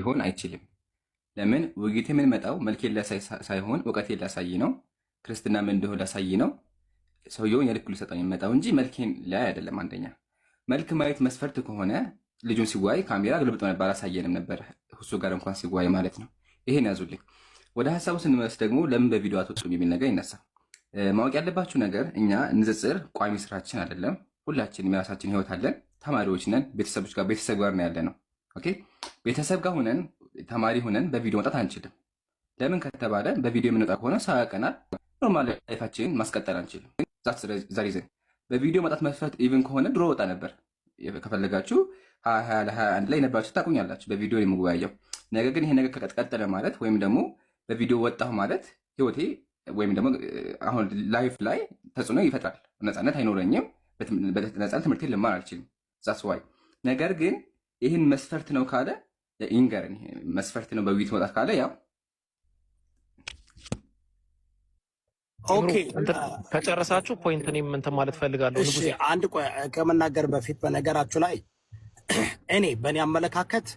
ሊሆን አይችልም። ለምን ውይይት የምንመጣው መልኬን ላሳይ ሳይሆን እውቀቴን ላሳይ ነው። ክርስትና ምን እንደሆነ ላሳይ ነው። ሰውየውን የልክ ልሰጠው የሚመጣው እንጂ መልኬን ላይ አይደለም። አንደኛ መልክ ማየት መስፈርት ከሆነ ልጁን ሲዋይ ካሜራ ግልብጦ ነበር አላሳየንም ነበር፣ እሱ ጋር እንኳን ሲዋይ ማለት ነው። ይሄን ያዙልኝ። ወደ ሀሳቡ ስንመለስ ደግሞ ለምን በቪዲዮ አትወጡም የሚል ነገር ይነሳል። ማወቅ ያለባችሁ ነገር እኛ ንጽጽር ቋሚ ስራችን አይደለም። ሁላችንም የራሳችን ህይወት አለን። ተማሪዎች ነን። ቤተሰብ ጋር ነው ያለ ነው። ኦኬ ቤተሰብ ጋር ሆነን ተማሪ ሆነን በቪዲዮ መውጣት አንችልም። ለምን ከተባለ በቪዲዮ የምንወጣ ከሆነ ሰው ያውቀናል። ኖርማል ላይፋችንን ማስቀጠል አንችልም። ዛሬዘን በቪዲዮ መውጣት መስፈርት ኢቭን ከሆነ ድሮ ወጣ ነበር። ከፈለጋችሁ 2021 ላይ ነበራችሁ ታቁኛላችሁ በቪዲዮ የምወያየው። ነገር ግን ይሄ ነገር ከቀጠለ ማለት ወይም ደግሞ በቪዲዮ ወጣሁ ማለት ህይወቴ ወይም ደግሞ አሁን ላይፍ ላይ ተጽዕኖ ይፈጥራል። ነፃነት አይኖረኝም። በነፃነት ትምህርቴን ልማር አልችልም። ዛስ ዋይ። ነገር ግን ይህን መስፈርት ነው ካለ ይንገረን። መስፈርት ነው በቪዲዮ መውጣት ካለ ያው ኦኬ ከጨረሳችሁ ፖይንት እኔም እንትን ማለት ፈልጋለሁ። እሺ አንድ ቆይ ከመናገር በፊት በነገራችሁ ላይ እኔ በእኔ አመለካከት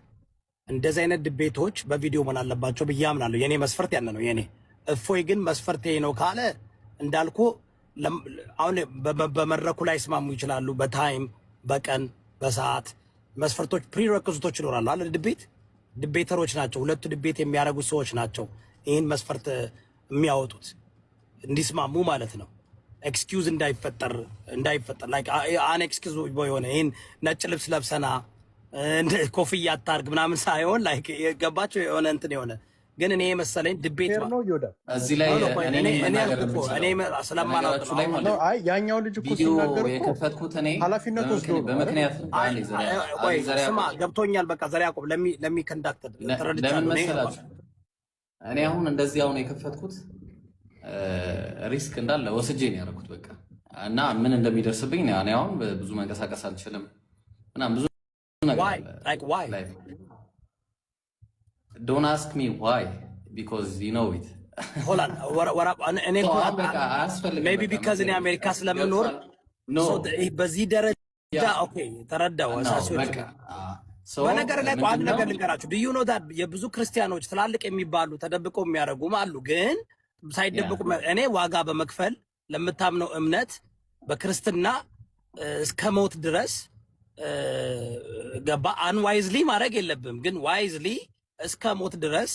እንደዚህ አይነት ድቤቶች በቪዲዮ መሆን አለባቸው ብዬ አምናለሁ። የኔ መስፈርት ያለ ነው የኔ። እፎይ ግን መስፈርት ነው ካለ እንዳልኩ አሁን በመድረኩ ላይ ስማሙ ይችላሉ። በታይም በቀን በሰዓት መስፈርቶች ፕሪሬኩዚቶች ይኖራሉ አለ። ድቤተሮች ናቸው ሁለቱ ድቤት የሚያደርጉ ሰዎች ናቸው ይህን መስፈርት የሚያወጡት እንዲስማሙ ማለት ነው። ኤክስኪውዝ እንዳይፈጠር ላይክ አን ኤክስኪውዝ የሆነ ይሄን ነጭ ልብስ ለብሰና ኮፍያ አታርግ ምናምን ሳይሆን ላይክ የገባቸው የሆነ እንትን የሆነ ግን እኔ መሰለኝ ድቤት ነው ይወዳ እዚህ ላይ እኔ ስለማላውቅ ነው። አይ ያኛው ልጅ እኮ ሲናገር እኮ የከፈትኩት እኔ ኃላፊነት ወስዶ በምክንያት ወይ ስማ ገብቶኛል። በቃ ዘር ያዕቆብ ለሚ ኮንዳክት ለምን መሰላችሁ እኔ አሁን እንደዚህ አሁን የከፈትኩት ሪስክ እንዳለ ወስጄ ነው ያደረኩት። በቃ እና ምን እንደሚደርስብኝ ነው። እኔ አሁን ብዙ መንቀሳቀስ አልችልም እና ብዙ ነገር why don't ask me why because you know it hold on እኔ maybe because እኔ አሜሪካ ስለምኖር በዚህ ደረጃ ኦኬ ተረዳው። በነገር ላይ አንድ ነገር ልንገራችሁ። do you know that የብዙ ክርስቲያኖች ትላልቅ የሚባሉ ተደብቀው የሚያደርጉም አሉ ግን ሳይደብቁ እኔ ዋጋ በመክፈል ለምታምነው እምነት በክርስትና እስከ ሞት ድረስ ገባ አንዋይዝሊ ማድረግ የለብም ግን ዋይዝሊ እስከ ሞት ድረስ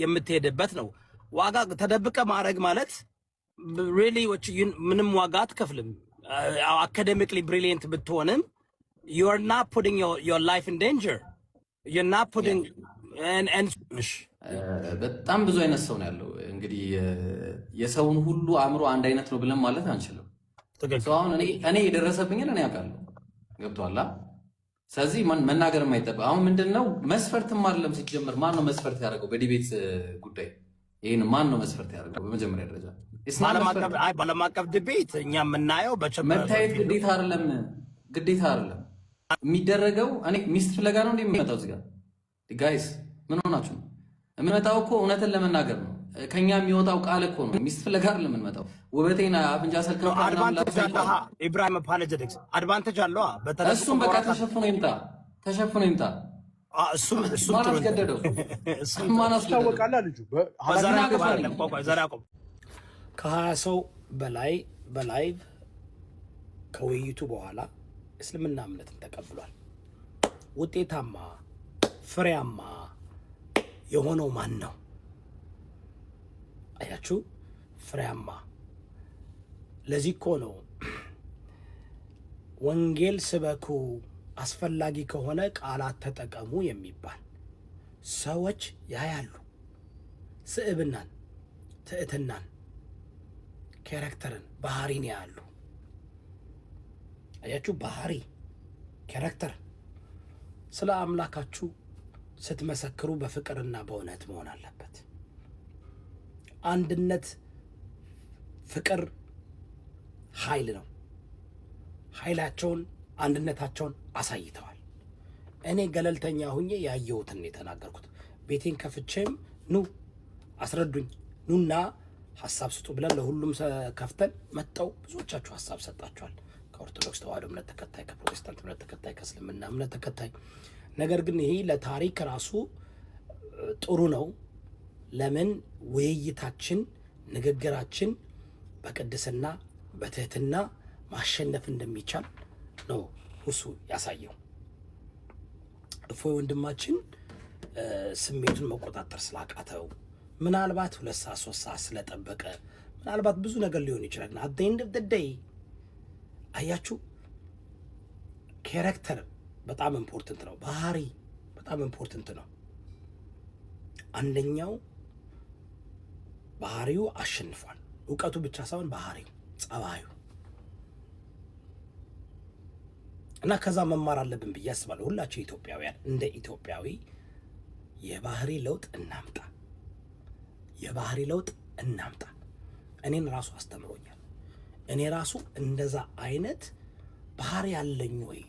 የምትሄድበት ነው። ዋጋ ተደብቀ ማድረግ ማለት ሪሊ ምንም ዋጋ አትከፍልም። አካዴሚክሊ ብሪሊየንት ብትሆንም you are not putting your life in danger. you're not putting በጣም ብዙ አይነት ሰው ነው ያለው። እንግዲህ የሰውን ሁሉ አእምሮ አንድ አይነት ነው ብለን ማለት አንችልም። አሁን እኔ የደረሰብኝን እኔ አውቃለሁ። ገብቶሃል? ስለዚህ መናገር የማይጠበቅ አሁን ምንድነው መስፈርትም አይደለም ሲጀምር። ማን ነው መስፈርት ያደረገው በዲቤት ጉዳይ? ይሄን ማን ነው መስፈርት ያደረገው? በመጀመሪያ ደረጃ ባለም አቀፍ ዲቤት እኛ የምናየው መታየት ግዴታ አይደለም የሚደረገው። እኔ ሚስት ፍለጋ ነው እንደሚመጣው እዚህ ጋር ጋይስ ምን ሆናችሁ ነው? የምንመጣው እኮ እውነትን ለመናገር ነው። ከኛ የሚወጣው ቃል እኮ ነው። ሚስት ፍለጋ አይደለም የምንመጣው። ውበቴና አፍንጫ ሰልከው ኢብራሂም አፖሎጀቲክስ አድቫንቴጅ አለው። እሱም በቃ ተሸፍኖ ይምጣ። እሱም ማን አስገደደው? ማን አስታወቃላ? ልጁ ከ20 ሰው በላይ በላይቭ ከውይይቱ በኋላ እስልምና እምነትን ተቀብሏል። ውጤታማ ፍሬያማ የሆነው ማን ነው? አያችሁ፣ ፍሬያማ። ለዚህ እኮ ነው ወንጌል ስበኩ፣ አስፈላጊ ከሆነ ቃላት ተጠቀሙ የሚባል። ሰዎች ያያሉ ስዕብናን፣ ትዕትናን፣ ካራክተርን፣ ባህሪን ያያሉ። አያችሁ፣ ባህሪ ካራክተር። ስለ አምላካችሁ ስትመሰክሩ በፍቅርና በእውነት መሆን አለበት። አንድነት፣ ፍቅር ኃይል ነው። ኃይላቸውን አንድነታቸውን አሳይተዋል። እኔ ገለልተኛ ሁኜ ያየሁትን የተናገርኩት። ቤቴን ከፍቼም ኑ አስረዱኝ፣ ኑና ሀሳብ ስጡ ብለን ለሁሉም ከፍተን መጣው። ብዙዎቻችሁ ሀሳብ ሰጣችኋል። ከኦርቶዶክስ ተዋህዶ እምነት ተከታይ፣ ከፕሮቴስታንት እምነት ተከታይ፣ ከእስልምና እምነት ተከታይ። ነገር ግን ይሄ ለታሪክ ራሱ ጥሩ ነው። ለምን ውይይታችን ንግግራችን በቅድስና በትህትና ማሸነፍ እንደሚቻል ነው ሁሱ ያሳየው። እፎይ ወንድማችን ስሜቱን መቆጣጠር ስላቃተው ምናልባት 2 ሰዓት 3 ሰዓት ስለጠበቀ ምናልባት ብዙ ነገር ሊሆን ይችላል። at the end of the day አያችሁ ካራክተር በጣም ኢምፖርታንት ነው። ባህሪ በጣም ኢምፖርታንት ነው። አንደኛው ባህሪው አሸንፏል። እውቀቱ ብቻ ሳይሆን ባህሪው፣ ጸባዩ እና ከዛ መማር አለብን ብዬ አስባለሁ። ሁላችሁ ኢትዮጵያውያን እንደ ኢትዮጵያዊ የባህሪ ለውጥ እናምጣ፣ የባህሪ ለውጥ እናምጣ። እኔን ራሱ አስተምሮኛል። እኔ ራሱ እንደዛ አይነት ባህሪ ያለኝ ወይ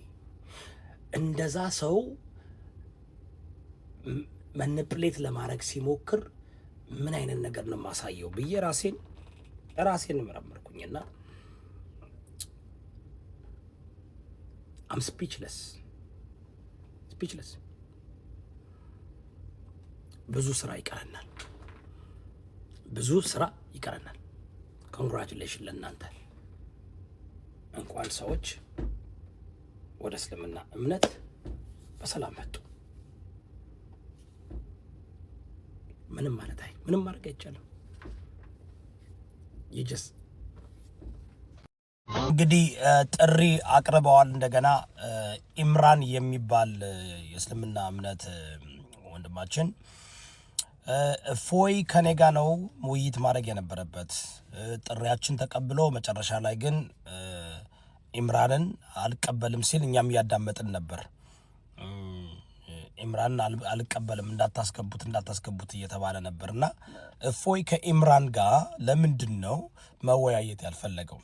እንደዛ ሰው መንፕሌት ለማድረግ ሲሞክር ምን አይነት ነገር ነው ማሳየው ብዬ ራሴን መረመርኩኝና I'm speechless. ብዙ ስራ ይቀረናል። ኮንግራቹሌሽን ለእናንተ። እንኳን ሰዎች ወደ እስልምና እምነት በሰላም መጡ። ምንም ማድረግ አይቻልም። እንግዲህ ጥሪ አቅርበዋል። እንደገና ኢምራን የሚባል የእስልምና እምነት ወንድማችን እፎይ ከኔ ጋ ነው ውይይት ማድረግ የነበረበት። ጥሪያችን ተቀብሎ መጨረሻ ላይ ግን ኢምራንን አልቀበልም ሲል እኛም እያዳመጥን ነበር። ኢምራንን አልቀበልም እንዳታስገቡት እየተባለ ነበርና እፎይ ከኢምራን ጋር ለምንድን ነው መወያየት ያልፈለገው?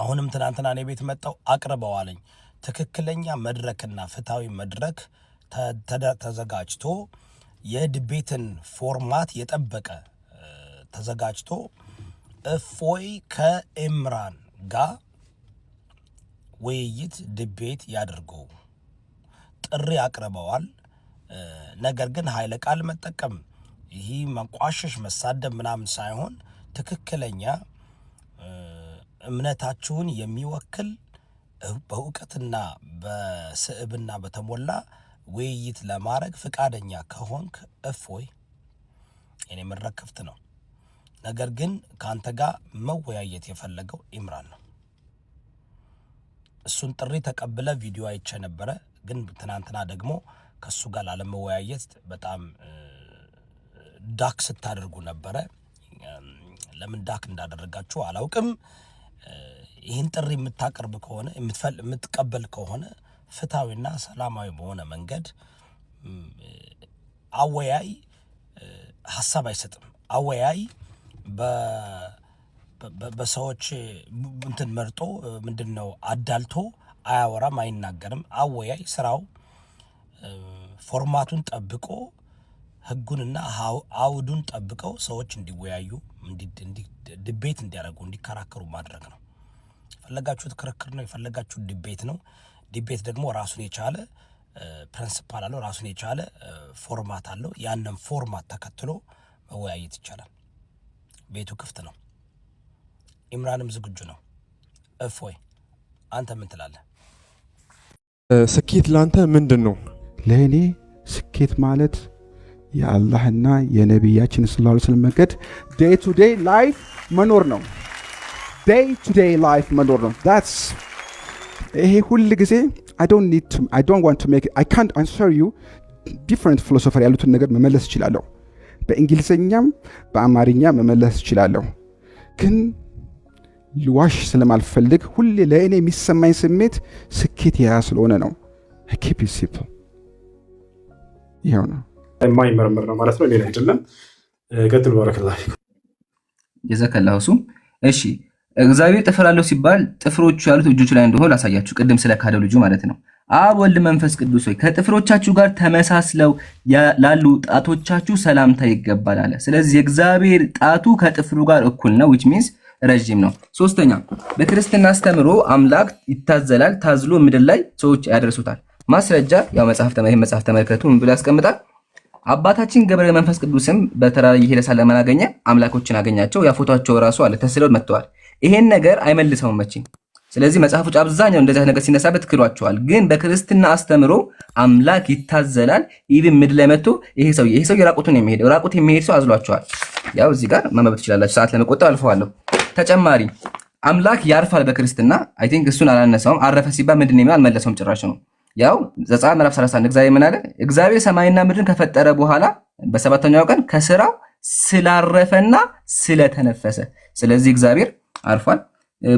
አሁንም ትናንትና እኔ ቤት መጣው አቅርበዋለኝ። ትክክለኛ መድረክና ፍትሃዊ መድረክ ተዘጋጅቶ የድቤትን ፎርማት የጠበቀ ተዘጋጅቶ እፎይ ከኢምራን ጋር ውይይት ድቤት ያድርጉ ጥሪ አቅርበዋል። ነገር ግን ኃይለ ቃል መጠቀም ይህ መቋሸሽ መሳደብ ምናምን ሳይሆን ትክክለኛ እምነታችሁን የሚወክል በእውቀትና በስዕብና በተሞላ ውይይት ለማድረግ ፍቃደኛ ከሆንክ እፎይ የኔ መድረክ ክፍት ነው። ነገር ግን ከአንተ ጋር መወያየት የፈለገው ኢምራን ነው። እሱን ጥሪ ተቀብለ ቪዲዮ አይቼ ነበረ። ግን ትናንትና ደግሞ ከሱ ጋር ላለመወያየት በጣም ዳክ ስታደርጉ ነበረ። ለምን ዳክ እንዳደረጋችሁ አላውቅም። ይህን ጥሪ የምታቀርብ ከሆነ የምትቀበል ከሆነ ፍትሃዊና ሰላማዊ በሆነ መንገድ አወያይ ሀሳብ አይሰጥም። አወያይ በሰዎች እንትን መርጦ ምንድነው አዳልቶ አያወራም፣ አይናገርም። አወያይ ስራው ፎርማቱን ጠብቆ ህጉንና አውዱን ጠብቀው ሰዎች እንዲወያዩ ድቤት እንዲያደርጉ እንዲከራከሩ ማድረግ ነው። የፈለጋችሁት ክርክር ነው፣ የፈለጋችሁት ድቤት ነው። ዲቤት ደግሞ ራሱን የቻለ ፕሪንሲፓል አለው፣ ራሱን የቻለ ፎርማት አለው። ያንን ፎርማት ተከትሎ መወያየት ይቻላል። ቤቱ ክፍት ነው። ኢምራንም ዝግጁ ነው። እፎይ አንተ ምን ትላለህ? ስኬት ላንተ ምንድን ነው? ለእኔ ስኬት ማለት የአላህና የነቢያችን ሰለላሁ ዐለይሂ ወሰለም መንገድ ዴይ ቱ ዴይ ላይፍ መኖር ነው። ዴይ ቱ ዴይ ላይፍ መኖር ነው። ዳትስ ይሄ ሁል ጊዜ I don't want to make it, I can't answer you different philosopher ያሉትን ነገር መመለስ እችላለሁ። በእንግሊዘኛም በአማርኛ መመለስ እችላለሁ። ግን ልዋሽ ስለማልፈልግ ሁሌ ለእኔ የሚሰማኝ ስሜት ስኬት ያ ስለሆነ ነው። I keep it simple። ይሄው ነው የማይመረመር ነው ማለት ነው። ሌላ አይደለም። ቀጥል። ባረከላህ ጀዛከላሁ ሱም። እሺ እግዚአብሔር ጥፍር አለው ሲባል ጥፍሮቹ ያሉት እጆቹ ላይ እንደሆነ ላሳያችሁ። ቅድም ስለ ካደው ልጁ ማለት ነው። አብ ወልድ መንፈስ ቅዱስ ሆይ ከጥፍሮቻችሁ ጋር ተመሳስለው ላሉ ጣቶቻችሁ ሰላምታ ይገባል አለ። ስለዚህ የእግዚአብሔር ጣቱ ከጥፍሩ ጋር እኩል ነው which means ረጅም ነው። ሶስተኛ በክርስትና አስተምሮ አምላክ ይታዘላል፣ ታዝሎ ምድር ላይ ሰዎች ያደርሱታል። ማስረጃ ያው መጽሐፍ ተመልከቱ ምን ብሎ ያስቀምጣል? አባታችን ገብረ መንፈስ ቅዱስም በተራራ እየሄደ ሳለ ምን አገኘ? አምላኮችን አገኛቸው። ያ ፎቶአቸው ራሱ አለ ተስለው መጥተዋል። ይሄን ነገር አይመልሰውም መቼም። ስለዚህ መጽሐፎች አብዛኛው እንደዚህ ነገር ሲነሳበት ክሏቸዋል። ግን በክርስትና አስተምሮ አምላክ ይታዘላል። ኢቭን ምድር ላይ መጥቶ ይሄ ሰው ራቁቱን የሚሄድ ሰው አዝሏቸዋል። ያው እዚህ ጋር ማንበብ ትችላላችሁ። ሰዓት ለመቆጠብ አልፈዋለሁ። ተጨማሪ አምላክ ያርፋል በክርስትና አይ ቲንክ እሱን አላነሳውም። አረፈ ሲባል ምንድን ነው የሚለው አልመለሰውም ጭራሽ ነው። ያው ዘጸአት ምዕራፍ 31 እግዚአብሔር ምን አለ? እግዚአብሔር ሰማይና ምድርን ከፈጠረ በኋላ በሰባተኛው ቀን ከስራው ስላረፈና ስለተነፈሰ። ስለዚህ እግዚአብሔር አርፏል።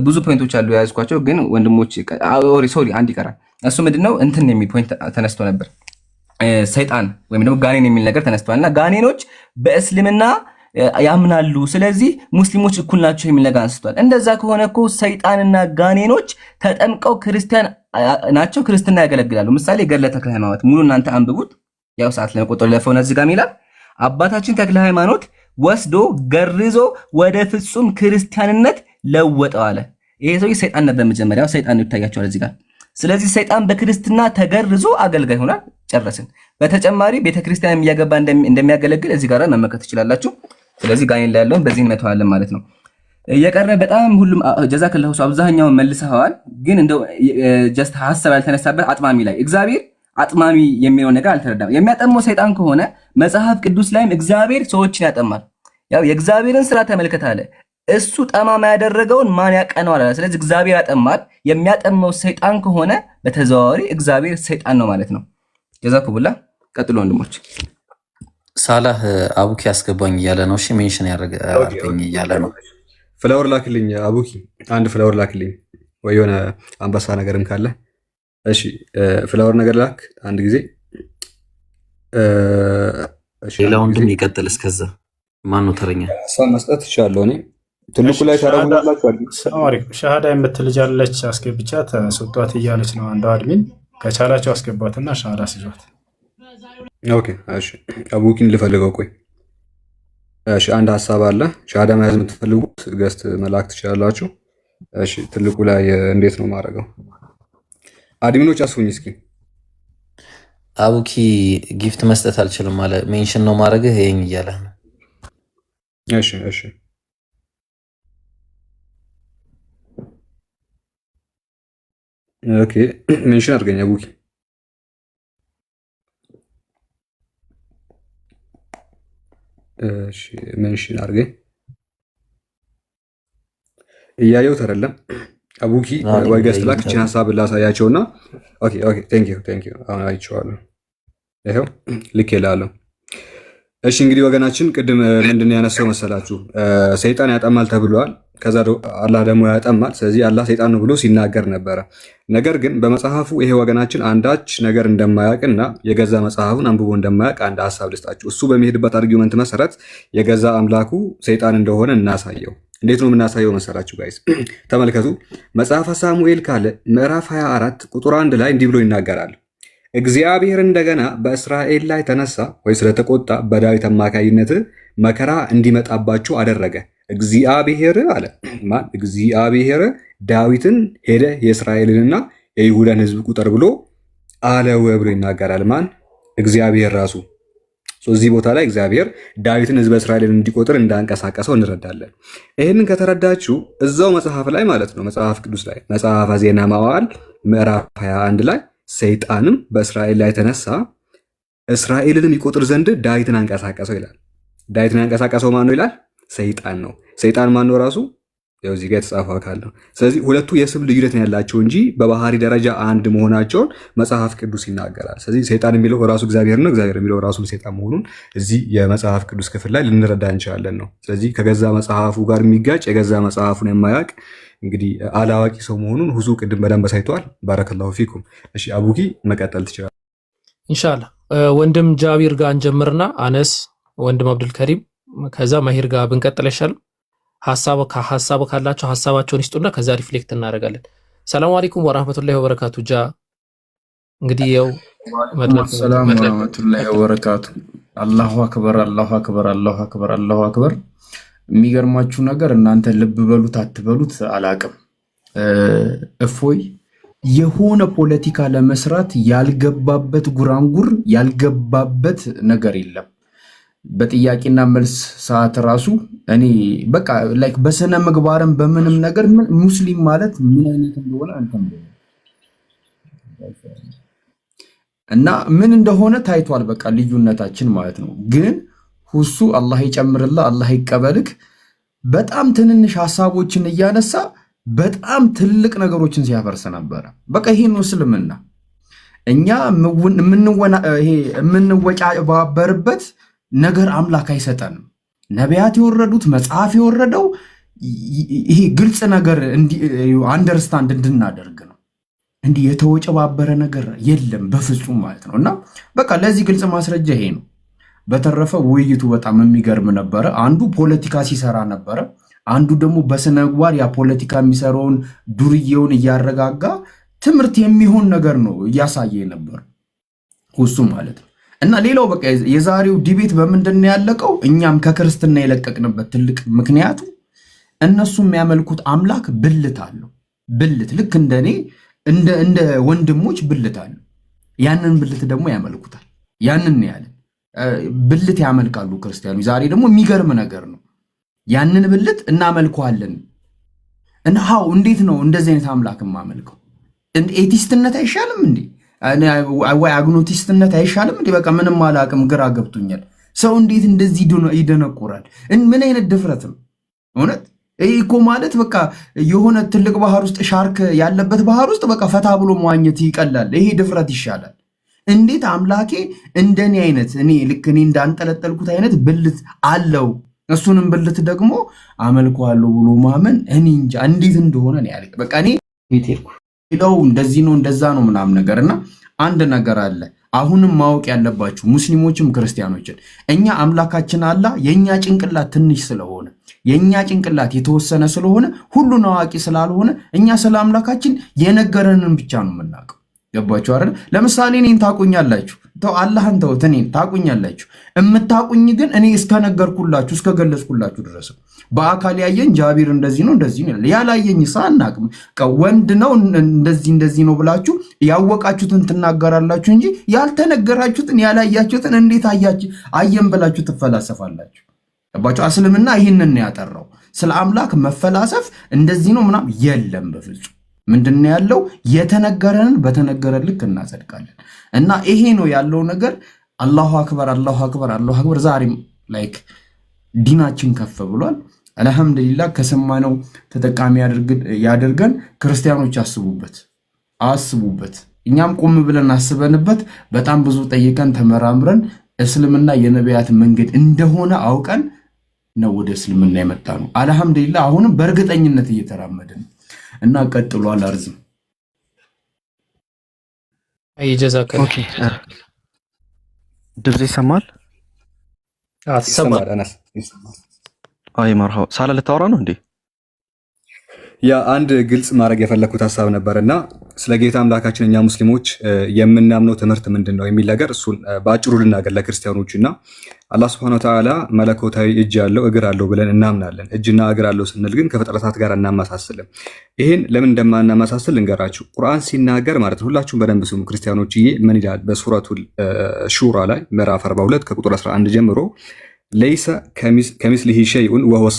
ብዙ ፖይንቶች አሉ የያዝኳቸው፣ ግን ወንድሞች ሶሪ አንድ ይቀራል። እሱ ምንድነው እንትን የሚል ፖይንት ተነስቶ ነበር። ሰይጣን ወይም ደግሞ ጋኔን የሚል ነገር ተነስቷልና ጋኔኖች በእስልምና ያምናሉ፣ ስለዚህ ሙስሊሞች እኩል ናቸው የሚል ነገር አንስቷል። እንደዛ ከሆነ እኮ ሰይጣንና ጋኔኖች ተጠምቀው ክርስቲያን ናቸው፣ ክርስትና ያገለግላሉ። ምሳሌ ገድለ ተክለ ሃይማኖት ሙሉ እናንተ አንብቡት። ያው ሰዓት ለመቆጠር ለፈውና እዚህ ጋር ይላል አባታችን ተክለ ሃይማኖት ወስዶ ገርዞ ወደ ፍጹም ክርስቲያንነት ለወጠው አለ። ይሄ ሰው ሰይጣን ነበር መጀመሪያው፣ ሰይጣን ይታያቸዋል እዚህ ጋር። ስለዚህ ሰይጣን በክርስትና ተገርዞ አገልጋይ ሆኗል። ጨረስን። በተጨማሪ ቤተክርስቲያን እያገባ እንደሚያገለግል እዚህ ጋር መመልከት ትችላላችሁ። ስለዚህ ጋኔን ላይ ያለውን በዚህ እንመተዋለን ማለት ነው። የቀረ በጣም ሁሉም ጀዛከላሁ አብዛኛውን መልሰዋል። ግን እንደው ጀስት ሐሳብ ያልተነሳበት አጥማሚ ላይ እግዚአብሔር አጥማሚ የሚለው ነገር አልተረዳም። የሚያጠመው ሰይጣን ከሆነ መጽሐፍ ቅዱስ ላይም እግዚአብሔር ሰዎችን ያጠማል። ያው የእግዚአብሔርን ስራ ተመልከት አለ። እሱ ጠማማ ያደረገውን ማን ያቀነዋል አለ። ስለዚህ እግዚአብሔር ያጠማል። የሚያጠመው ሰይጣን ከሆነ በተዘዋዋሪ እግዚአብሔር ሰይጣን ነው ማለት ነው። ጀዛኩሙላ። ቀጥሎ ወንድሞች። ሳላህ አቡኪ ያስገባኝ እያለ ነው። እሺ ሜንሽን ያደርገኝ እያለ ነው። ፍላወር ላክልኝ አቡኪ፣ አንድ ፍላወር ላክልኝ ወይ የሆነ አንበሳ ነገርም ካለ እሺ። ፍላወር ነገር ላክ አንድ ጊዜ። ሌላ ወንድም ይቀጥል። እስከዛ ማን ነው ተረኛ? ሀሳብ መስጠት ይችላለሁ እኔ። ትልቁ ላይ ታረጉላችሁ። ሻሃዳ የምትልጃለች አስገብቻት ስጧት እያለች ነው አንዱ አድሚን። ከቻላቸው አስገባትና ሻሃዳ ስጇት። ኦኬ እሺ። አቡኪን ልፈልገው። ቆይ እሺ። አንድ ሀሳብ አለ። ሻሃዳ መያዝ የምትፈልጉት ገስት መላክ ትችላላችሁ። እሺ። ትልቁ ላይ እንዴት ነው ማድረገው? አድሚኖች አስፉኝ እስኪ። አቡኪ ጊፍት መስጠት አልችልም አለ። ሜንሽን ነው ማድረግህ ይሄን እያለ ነው። እሺ እሺ። ኦኬ ሜንሽን አድርገኝ አቡኪ። እሺ ሜንሽን አድርገኝ። እያየሁት አይደለም አቡኪ ወይ ገስት ላክ። እቺን ሀሳብ ላሳያቸውና ኦኬ ኦኬ ቴንክ ዩ አሁን አይቼዋለሁ። ይሄው ልክ ይላል። እሺ እንግዲህ ወገናችን ቅድም ምንድን ነው ያነሳው መሰላችሁ? ሰይጣን ያጠማል ተብሏል። ከዛ አላህ ደግሞ ያጠማል። ስለዚህ አላህ ሰይጣን ነው ብሎ ሲናገር ነበረ። ነገር ግን በመጽሐፉ ይሄ ወገናችን አንዳች ነገር እንደማያውቅና የገዛ መጽሐፉን አንብቦ እንደማያውቅ አንድ ሀሳብ ልስጣችሁ። እሱ በሚሄድበት አርጊውመንት መሰረት የገዛ አምላኩ ሰይጣን እንደሆነ እናሳየው። እንዴት ነው የምናሳየው መሰላችሁ ጋይስ? ተመልከቱ። መጽሐፈ ሳሙኤል ካለ ምዕራፍ 24 ቁጥር 1 ላይ እንዲህ ብሎ ይናገራል። እግዚአብሔር እንደገና በእስራኤል ላይ ተነሳ ወይ ስለተቆጣ በዳዊት አማካይነት መከራ እንዲመጣባቸው አደረገ። እግዚአብሔር አለ ማን? እግዚአብሔር ዳዊትን ሄደ የእስራኤልንና የይሁዳን ሕዝብ ቁጠር ብሎ አለው ብሎ ይናገራል። ማን? እግዚአብሔር ራሱ። እዚህ ቦታ ላይ እግዚአብሔር ዳዊትን ሕዝበ እስራኤልን እንዲቆጥር እንዳንቀሳቀሰው እንረዳለን። ይህንን ከተረዳችሁ እዛው መጽሐፍ ላይ ማለት ነው መጽሐፍ ቅዱስ ላይ መጽሐፈ ዜና መዋዕል ምዕራፍ 21 ላይ ሰይጣንም በእስራኤል ላይ ተነሳ እስራኤልንም ይቆጥር ዘንድ ዳዊትን አንቀሳቀሰው ይላል። ዳዊትን ያንቀሳቀሰው ማን ነው ይላል? ሰይጣን ነው። ሰይጣን ማን ነው? ራሱ ያው እዚህ ጋር የተጻፈው አካል ነው። ስለዚህ ሁለቱ የስም ልዩነት ነው ያላቸው እንጂ በባህሪ ደረጃ አንድ መሆናቸውን መጽሐፍ ቅዱስ ይናገራል። ስለዚህ ሰይጣን የሚለው ራሱ እግዚአብሔር ነው፣ እግዚአብሔር የሚለው ራሱን ሰይጣን መሆኑን እዚህ የመጽሐፍ ቅዱስ ክፍል ላይ ልንረዳ እንችላለን ነው። ስለዚህ ከገዛ መጽሐፉ ጋር የሚጋጭ የገዛ መጽሐፉን የማያውቅ እንግዲህ አላዋቂ ሰው መሆኑን ሁዙ ቅድም በደንብ አሳይተዋል። ባረከላሁ ፊኩም። እሺ አቡኪ መቀጠል ትችላል ኢንሻአላህ። ወንድም ጃቢር ጋር እንጀምርና አነስ ወንድም አብዱልከሪም ከዛ መሄር ጋር ብንቀጥል ይሻላል። ሐሳብ ካላቸው ሐሳባቸውን ይስጡና ከዛ ሪፍሌክት እናደርጋለን። ሰላም አለይኩም ወራህመቱላሂ ወበረካቱ። ጃ እንግዲህ ያው ሰላም ወራህመቱላሂ ወበረካቱ። አላሁ አክበር አላሁ አክበር አላሁ አክበር አላሁ አክበር። የሚገርማችሁ ነገር እናንተ ልብ በሉት አትበሉት አላቅም። እፎይ የሆነ ፖለቲካ ለመስራት ያልገባበት ጉራንጉር ያልገባበት ነገር የለም። በጥያቄና መልስ ሰዓት ራሱ እኔ በቃ ላይክ በስነ ምግባርም በምንም ነገር ሙስሊም ማለት ምን አይነት እንደሆነ አንተም እና ምን እንደሆነ ታይቷል። በቃ ልዩነታችን ማለት ነው። ግን ሁሱ አላህ ይጨምርልህ፣ አላህ ይቀበልክ። በጣም ትንንሽ ሀሳቦችን እያነሳ በጣም ትልቅ ነገሮችን ሲያፈርስ ነበረ። በቃ ይሄን እስልምና እኛ የምንወጫበርበት ነገር አምላክ አይሰጠንም። ነቢያት የወረዱት መጽሐፍ የወረደው ይሄ ግልጽ ነገር አንደርስታንድ እንድናደርግ ነው። እንዲህ የተወጨባበረ ነገር የለም በፍጹም ማለት ነው። እና በቃ ለዚህ ግልጽ ማስረጃ ይሄ ነው። በተረፈ ውይይቱ በጣም የሚገርም ነበረ። አንዱ ፖለቲካ ሲሰራ ነበረ፣ አንዱ ደግሞ በስነ ምግባር ያ ፖለቲካ የሚሰራውን ዱርዬውን እያረጋጋ ትምህርት የሚሆን ነገር ነው እያሳየ ነበር ሁሱ ማለት ነው። እና ሌላው በቃ የዛሬው ዲቤት በምንድን ነው ያለቀው? እኛም ከክርስትና የለቀቅንበት ትልቅ ምክንያቱ እነሱ የሚያመልኩት አምላክ ብልት አለው። ብልት ልክ እንደኔ እንደ ወንድሞች ብልት አለው። ያንን ብልት ደግሞ ያመልኩታል። ያንን ያለ ብልት ያመልካሉ ክርስቲያኖች። ዛሬ ደግሞ የሚገርም ነገር ነው። ያንን ብልት እናመልከዋለን። እና ሃው እንዴት ነው እንደዚህ አይነት አምላክ የማመልከው? ኤቲስትነት አይሻልም እንዴ? ወይ አግኖቲስትነት አይሻልም እንዴ? በቃ ምንም አላቅም፣ ግራ ገብቶኛል። ሰው እንዴት እንደዚህ ይደነቁራል? ምን አይነት ድፍረት ነው እውነት? ይህ እኮ ማለት በቃ የሆነ ትልቅ ባህር ውስጥ ሻርክ ያለበት ባህር ውስጥ በቃ ፈታ ብሎ መዋኘት ይቀላል። ይሄ ድፍረት ይሻላል። እንዴት አምላኬ እንደኔ አይነት እኔ ልክ እኔ እንዳንጠለጠልኩት አይነት ብልት አለው፣ እሱንም ብልት ደግሞ አመልከዋለሁ ብሎ ማመን እኔ እንጃ እንዴት እንደሆነ ነው ያለ። በቃ እኔ ሌላው እንደዚህ ነው እንደዛ ነው ምናምን ነገር እና አንድ ነገር አለ አሁንም ማወቅ ያለባችሁ ሙስሊሞችም ክርስቲያኖችን፣ እኛ አምላካችን አላህ የኛ ጭንቅላት ትንሽ ስለሆነ የኛ ጭንቅላት የተወሰነ ስለሆነ ሁሉን አዋቂ ስላልሆነ እኛ ስለ አምላካችን የነገረንን ብቻ ነው የምናውቀው። ገባችሁ አይደል? ለምሳሌ እኔን ታቁኛላችሁ፣ ተው አላህን ተውት፣ እኔን ታቁኛላችሁ። እምታቁኝ ግን እኔ እስከነገርኩላችሁ እስከገለጽኩላችሁ ድረስ በአካል ያየን ጃቢር እንደዚህ ነው እንደዚህ ነው፣ ያላየኝ ሳናቅም ወንድ ነው እንደዚህ ነው ብላችሁ ያወቃችሁትን ትናገራላችሁ እንጂ ያልተነገራችሁትን ያላያችሁትን እንዴት አየን ብላችሁ ትፈላሰፋላችሁ። ገባችሁ? እስልምና ይህንን ያጠራው ስለ አምላክ መፈላሰፍ እንደዚህ ነው ምናምን የለም በፍጹም። ምንድን ያለው የተነገረንን በተነገረን ልክ እናጸድቃለን። እና ይሄ ነው ያለው ነገር። አላሁ አክበር አላሁ አክበር አላሁ አክበር። ዛሬም ላይክ ዲናችን ከፍ ብሏል። አልሐምዱሊላህ። ከሰማነው ተጠቃሚ ያደርገን። ክርስቲያኖች አስቡበት። እኛም ቆም ብለን አስበንበት በጣም ብዙ ጠይቀን ተመራምረን እስልምና የነቢያት መንገድ እንደሆነ አውቀን ነው ወደ እስልምና የመጣ ነው። አልሐምዱሊላህ። አሁንም በእርግጠኝነት እየተራመድን እና ቀጥሏል። አርዝም ድምፅ ይሰማል? አይ መርሃባ። ሳላ ልታወራ ነው እንዴ? ያ አንድ ግልጽ ማድረግ የፈለግኩት ሀሳብ ነበር እና ስለ ጌታ አምላካችን እኛ ሙስሊሞች የምናምነው ትምህርት ምንድን ነው የሚል ነገር እሱን በአጭሩ ልናገር ለክርስቲያኖች። እና አላህ ስብሐነ ወተዓላ መለኮታዊ እጅ ያለው እግር አለው ብለን እናምናለን። እጅና እግር አለው ስንል ግን ከፍጥረታት ጋር እናመሳስልም። ይህን ለምን እንደማናመሳስል ልንገራችሁ። ቁርአን ሲናገር ማለት ነው፣ ሁላችሁም በደንብ ስሙ ክርስቲያኖችዬ። ምን ይላል? በሱረቱል ሹራ ላይ ምዕራፍ 42 ከቁጥር 11 ጀምሮ ለይሰ ከሚስሊሂ ሸይኡን ወሁወ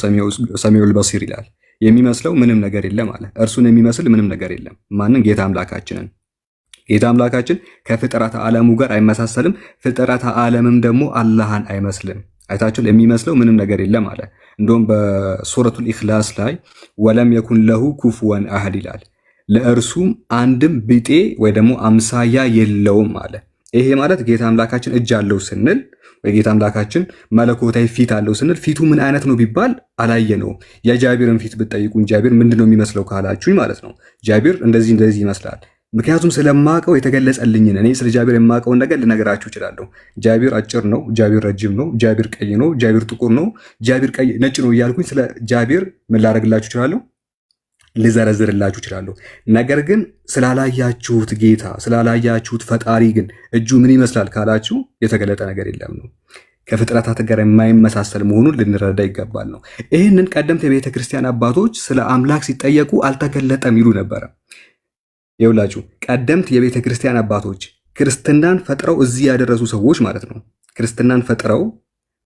ሰሚዑል በሲር ይላል። የሚመስለው ምንም ነገር የለም አለ። እርሱን የሚመስል ምንም ነገር የለም። ማንን? ጌታ አምላካችንን። ጌታ አምላካችን ከፍጥረተ ዓለሙ ጋር አይመሳሰልም። ፍጥረተ ዓለምም ደግሞ አላህን አይመስልም። አይታችሁ የሚመስለው ምንም ነገር የለም አለ። እንደውም በሱረቱል ኢኽላስ ላይ ወለም የኩን ለሁ ኩፉወን አህድ ይላል። ለእርሱም አንድም ቢጤ ወይ ደግሞ አምሳያ የለውም አለ። ይሄ ማለት ጌታ አምላካችን እጅ አለው ስንል የጌታ አምላካችን መለኮታዊ ፊት አለው ስንል ፊቱ ምን አይነት ነው ቢባል አላየነውም። የጃቢርን ፊት ብትጠይቁን ጃቢር ምንድነው የሚመስለው ካላችሁኝ ማለት ነው ጃቢር እንደዚህ ይመስላል። ምክንያቱም ስለማቀው የተገለጸልኝን እኔ ስለ ጃቢር የማቀውን ነገር ልነግራችሁ እችላለሁ። ጃቢር አጭር ነው፣ ጃቢር ረጅም ነው፣ ጃቢር ቀይ ነው፣ ጃቢር ጥቁር ነው፣ ጃቢር ቀይ ነጭ ነው እያልኩኝ ስለ ጃቢር ምን ላደርግላችሁ እችላለሁ? ልዘረዝርላችሁ እችላለሁ። ነገር ግን ስላላያችሁት ጌታ ስላላያችሁት ፈጣሪ ግን እጁ ምን ይመስላል ካላችሁ የተገለጠ ነገር የለም ነው። ከፍጥረታት ጋር የማይመሳሰል መሆኑን ልንረዳ ይገባል ነው። ይህንን ቀደምት የቤተ ክርስቲያን አባቶች ስለ አምላክ ሲጠየቁ አልተገለጠም ይሉ ነበረ። ይውላችሁ ቀደምት የቤተ ክርስቲያን አባቶች ክርስትናን ፈጥረው እዚህ ያደረሱ ሰዎች ማለት ነው። ክርስትናን ፈጥረው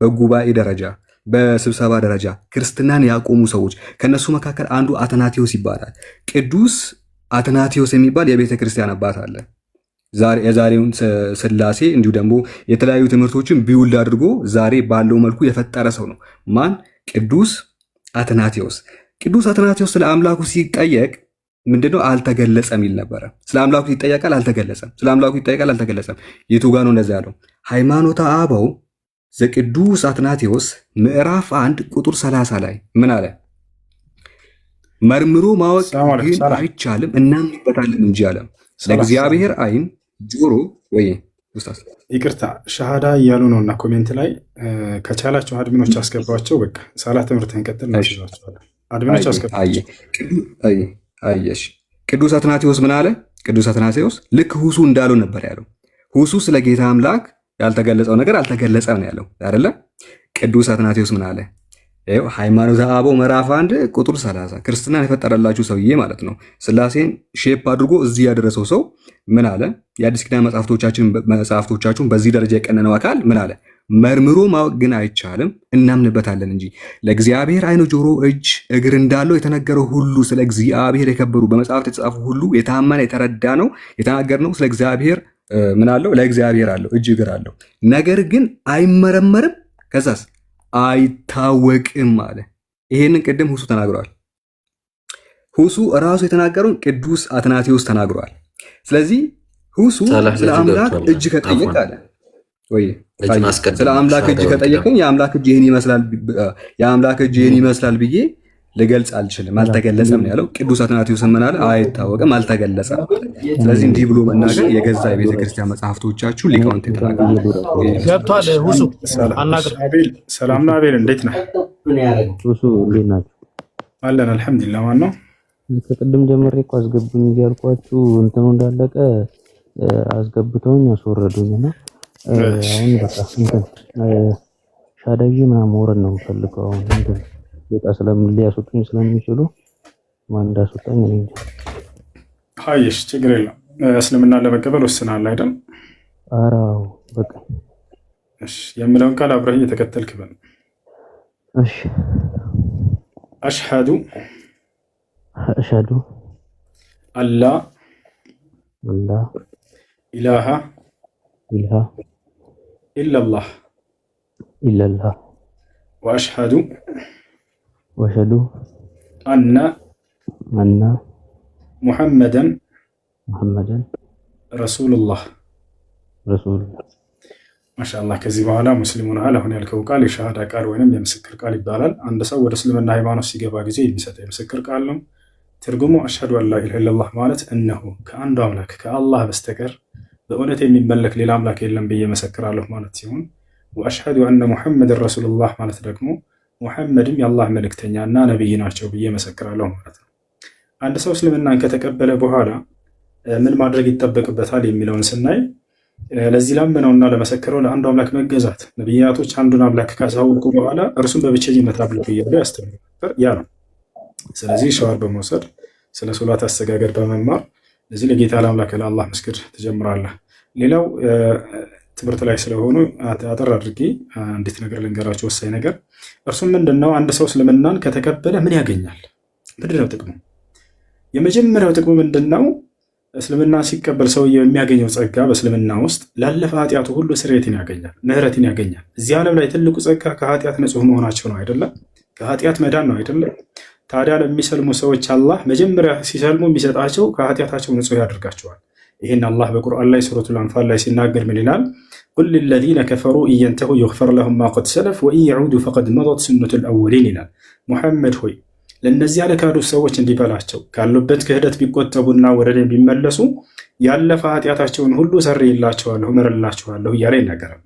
በጉባኤ ደረጃ በስብሰባ ደረጃ ክርስትናን ያቆሙ ሰዎች ከነሱ መካከል አንዱ አትናቴዎስ ይባላል። ቅዱስ አትናቴዎስ የሚባል የቤተ ክርስቲያን አባት አለ። የዛሬውን ስላሴ እንዲሁ ደግሞ የተለያዩ ትምህርቶችን ቢውልድ አድርጎ ዛሬ ባለው መልኩ የፈጠረ ሰው ነው። ማን? ቅዱስ አትናቴዎስ። ቅዱስ አትናቴዎስ ስለ አምላኩ ሲጠየቅ ምንድነው አልተገለጸም ይል ነበረ። ስለ አምላኩ ይጠየቃል፣ አልተገለጸም። ስለ አምላኩ ይጠየቃል፣ አልተገለጸም። የቱ ጋ ነው እንደዛ ያለው? ሃይማኖተ አበው ዘቅዱስ አትናቴዎስ ምዕራፍ 1 ቁጥር 30 ላይ ምን አለ? መርምሮ ማወቅ ግን አይቻልም እናምንበታለን እንጂ አለ። ለእግዚአብሔር አይን ጆሮ ወይ ኡስታዝ ይቅርታ ሻሃዳ እያሉ ነው እና ኮሜንት ላይ ከቻላቸው አድሚኖች አስገባቸው። በቃ ሳላ ትምህርትን ቀጥል እናስይዛቸዋለን። አድሚኖች አስገባቸው። አየሽ ቅዱስ አትናቴዎስ ምን አለ? ቅዱስ አትናቴዎስ ልክ ሁሱ እንዳለው ነበር ያለው። ሁሱ ስለ ጌታ አምላክ ያልተገለጸው ነገር አልተገለጸም ነው ያለው አይደለ? ቅዱስ አትናቴዎስ ምን አለ? ይኸው ሃይማኖተ አበው ምዕራፍ 1 ቁጥር 30 ክርስትናን የፈጠረላችሁ ሰውዬ ማለት ነው። ስላሴን ሼፕ አድርጎ እዚህ ያደረሰው ሰው ምን አለ? የአዲስ ኪዳን መጽሐፍቶቻችሁን በዚህ ደረጃ የቀነነው አካል ምን አለ? መርምሮ ማወቅ ግን አይቻልም እናምንበታለን እንጂ ለእግዚአብሔር አይኑ፣ ጆሮ፣ እጅ፣ እግር እንዳለው የተነገረው ሁሉ ስለ እግዚአብሔር የከበሩ በመጽሐፍት የተጻፉ ሁሉ የታመነ የተረዳ ነው የተናገርነው ስለ እግዚአብሔር ምን አለው? ለእግዚአብሔር አለው እጅ እግር አለው። ነገር ግን አይመረመርም፣ ከዛስ አይታወቅም አለ። ይሄንን ቅድም ሁሱ ተናግሯል። ሁሱ ራሱ የተናገረውን ቅዱስ አትናቴዎስ ተናግሯል። ስለዚህ ሁሱ ስለ አምላክ እጅ ከጠየቅ አለ ወይ ስለ አምላክ እጅ ከጠየቅኝ የአምላክ እጅ ይህን ይመስላል ብዬ ልገልጽ አልችልም፣ አልተገለጸም ነው ያለው። ቅዱስ አትናቴዎስ ምን አለ? አይታወቅም፣ አልተገለጸም። ስለዚህ እንዲህ ብሎ መናገር የገዛ የቤተ ክርስቲያን መጽሐፍቶቻችሁ ሊቃውንት የተናገሩ ገብቷል። ሁሱ አናግር። ሰላም ነው አቤል፣ እንዴት ነህ? ሁሱ እንዴት ናችሁ? አለን አልሐምዱሊላህ። ማን ነው? ከቅድም ጀምሬ እኮ አስገቡኝ እያልኳችሁ እንትኑ እንዳለቀ አስገብተውኝ አስወረዱኝና አሁን በቃ እንትን ሻዳይ ምናምን መውረድ ነው የምፈልገው። አሁን እንትን በቃ ሊያስወጡኝ ስለሚችሉ ማን እንዳስወጣኝ እኔ እንጃ። ሀይሽ ችግር የለም። እስልምና ለመቀበል ወስናል አይደል? ኧረ በቃ እሺ፣ የምለውን ቃል አብረህ እየተከተልክ በል። እሺ። አሽሀዱ አላ ኢላሃ ኢለላህ ወአሽሀዱ አነ ሙሐመደን ረሱሉላህ። ማሻአላህ። ከዚህ በኋላ ሙስሊም ሆነሃል። አሁን ያልከው ቃል የሻሃዳ ቃል ወይም የምስክር ቃል ይባላል። አንድ ሰው ወደ እስልምና ሃይማኖት ሲገባ ጊዜ የሚሰጠው የምስክር ቃል ነው። ትርጉሙ አሽሀዱ አን ላ ኢላሃ ኢለላህ ማለት እነሆ ከአንዱ አምላክ ከአላህ በስተቀር በእውነት የሚመለክ ሌላ አምላክ የለም ብዬ መሰክራለሁ ማለት ሲሆን፣ ወአሽሀዱ አነ ሙሐመድን ረሱሉላህ ማለት ደግሞ ሙሐመድም የአላህ መልእክተኛ እና ነቢይ ናቸው ብዬ መሰክራለሁ ማለት ነው። አንድ ሰው እስልምናን ከተቀበለ በኋላ ምን ማድረግ ይጠበቅበታል የሚለውን ስናይ ለዚህ ላመነውና ለመሰከረው ለአንዱ አምላክ መገዛት። ነቢያቶች አንዱን አምላክ ካሳወቁ በኋላ እርሱን በብቸኝነት አምልኩ እያሉ ያስተምሩ ነበር። ያ ነው። ስለዚህ ሸዋር በመውሰድ ስለ ሶላት አሰጋገድ በመማር ለዚህ ለጌታ ለአምላክ ለአላህ መስገድ ትጀምራለህ። ሌላው ትምህርት ላይ ስለሆኑ አጠር አድርጌ አንዲት ነገር ልንገራቸው፣ ወሳኝ ነገር። እርሱም ምንድነው? አንድ ሰው እስልምናን ከተቀበለ ምን ያገኛል? ምንድነው ጥቅሙ? የመጀመሪያው ጥቅሙ ምንድነው? እስልምና ሲቀበል ሰውየው የሚያገኘው ጸጋ በእስልምና ውስጥ ላለፈ ኃጢአቱ ሁሉ ስርየትን ያገኛል፣ ምህረትን ያገኛል። እዚህ ዓለም ላይ ትልቁ ጸጋ ከኃጢአት ንጹህ መሆናቸው ነው አይደለም? ከኃጢአት መዳን ነው አይደለም? ታዲያ ለሚሰልሙ ሰዎች አላህ መጀመሪያ ሲሰልሙ የሚሰጣቸው ከኃጢአታቸው ንጹህ ያደርጋቸዋል። ይህን አላህ በቁርአን ላይ ሱረቱል አንፋል ላይ ሲናገር ምን ይላል? ቁል ሊለዚነ ከፈሩ ኢየንተሁ ዩግፈር ለሁም ማ ቀድ ሰለፍ ወኢን የዑዱ ፈቀድ መደት ሱነቱል አወሊን ይላል። ሙሐመድ ሆይ ለእነዚያ ለካዱ ሰዎች እንዲበላቸው ካሉበት ክህደት ቢቆጠቡና ወደ እኔ ቢመለሱ ያለፈ ኃጢአታቸውን ሁሉ ሰርይላቸዋለሁ እምርላቸዋለሁ እያለ ይናገራል።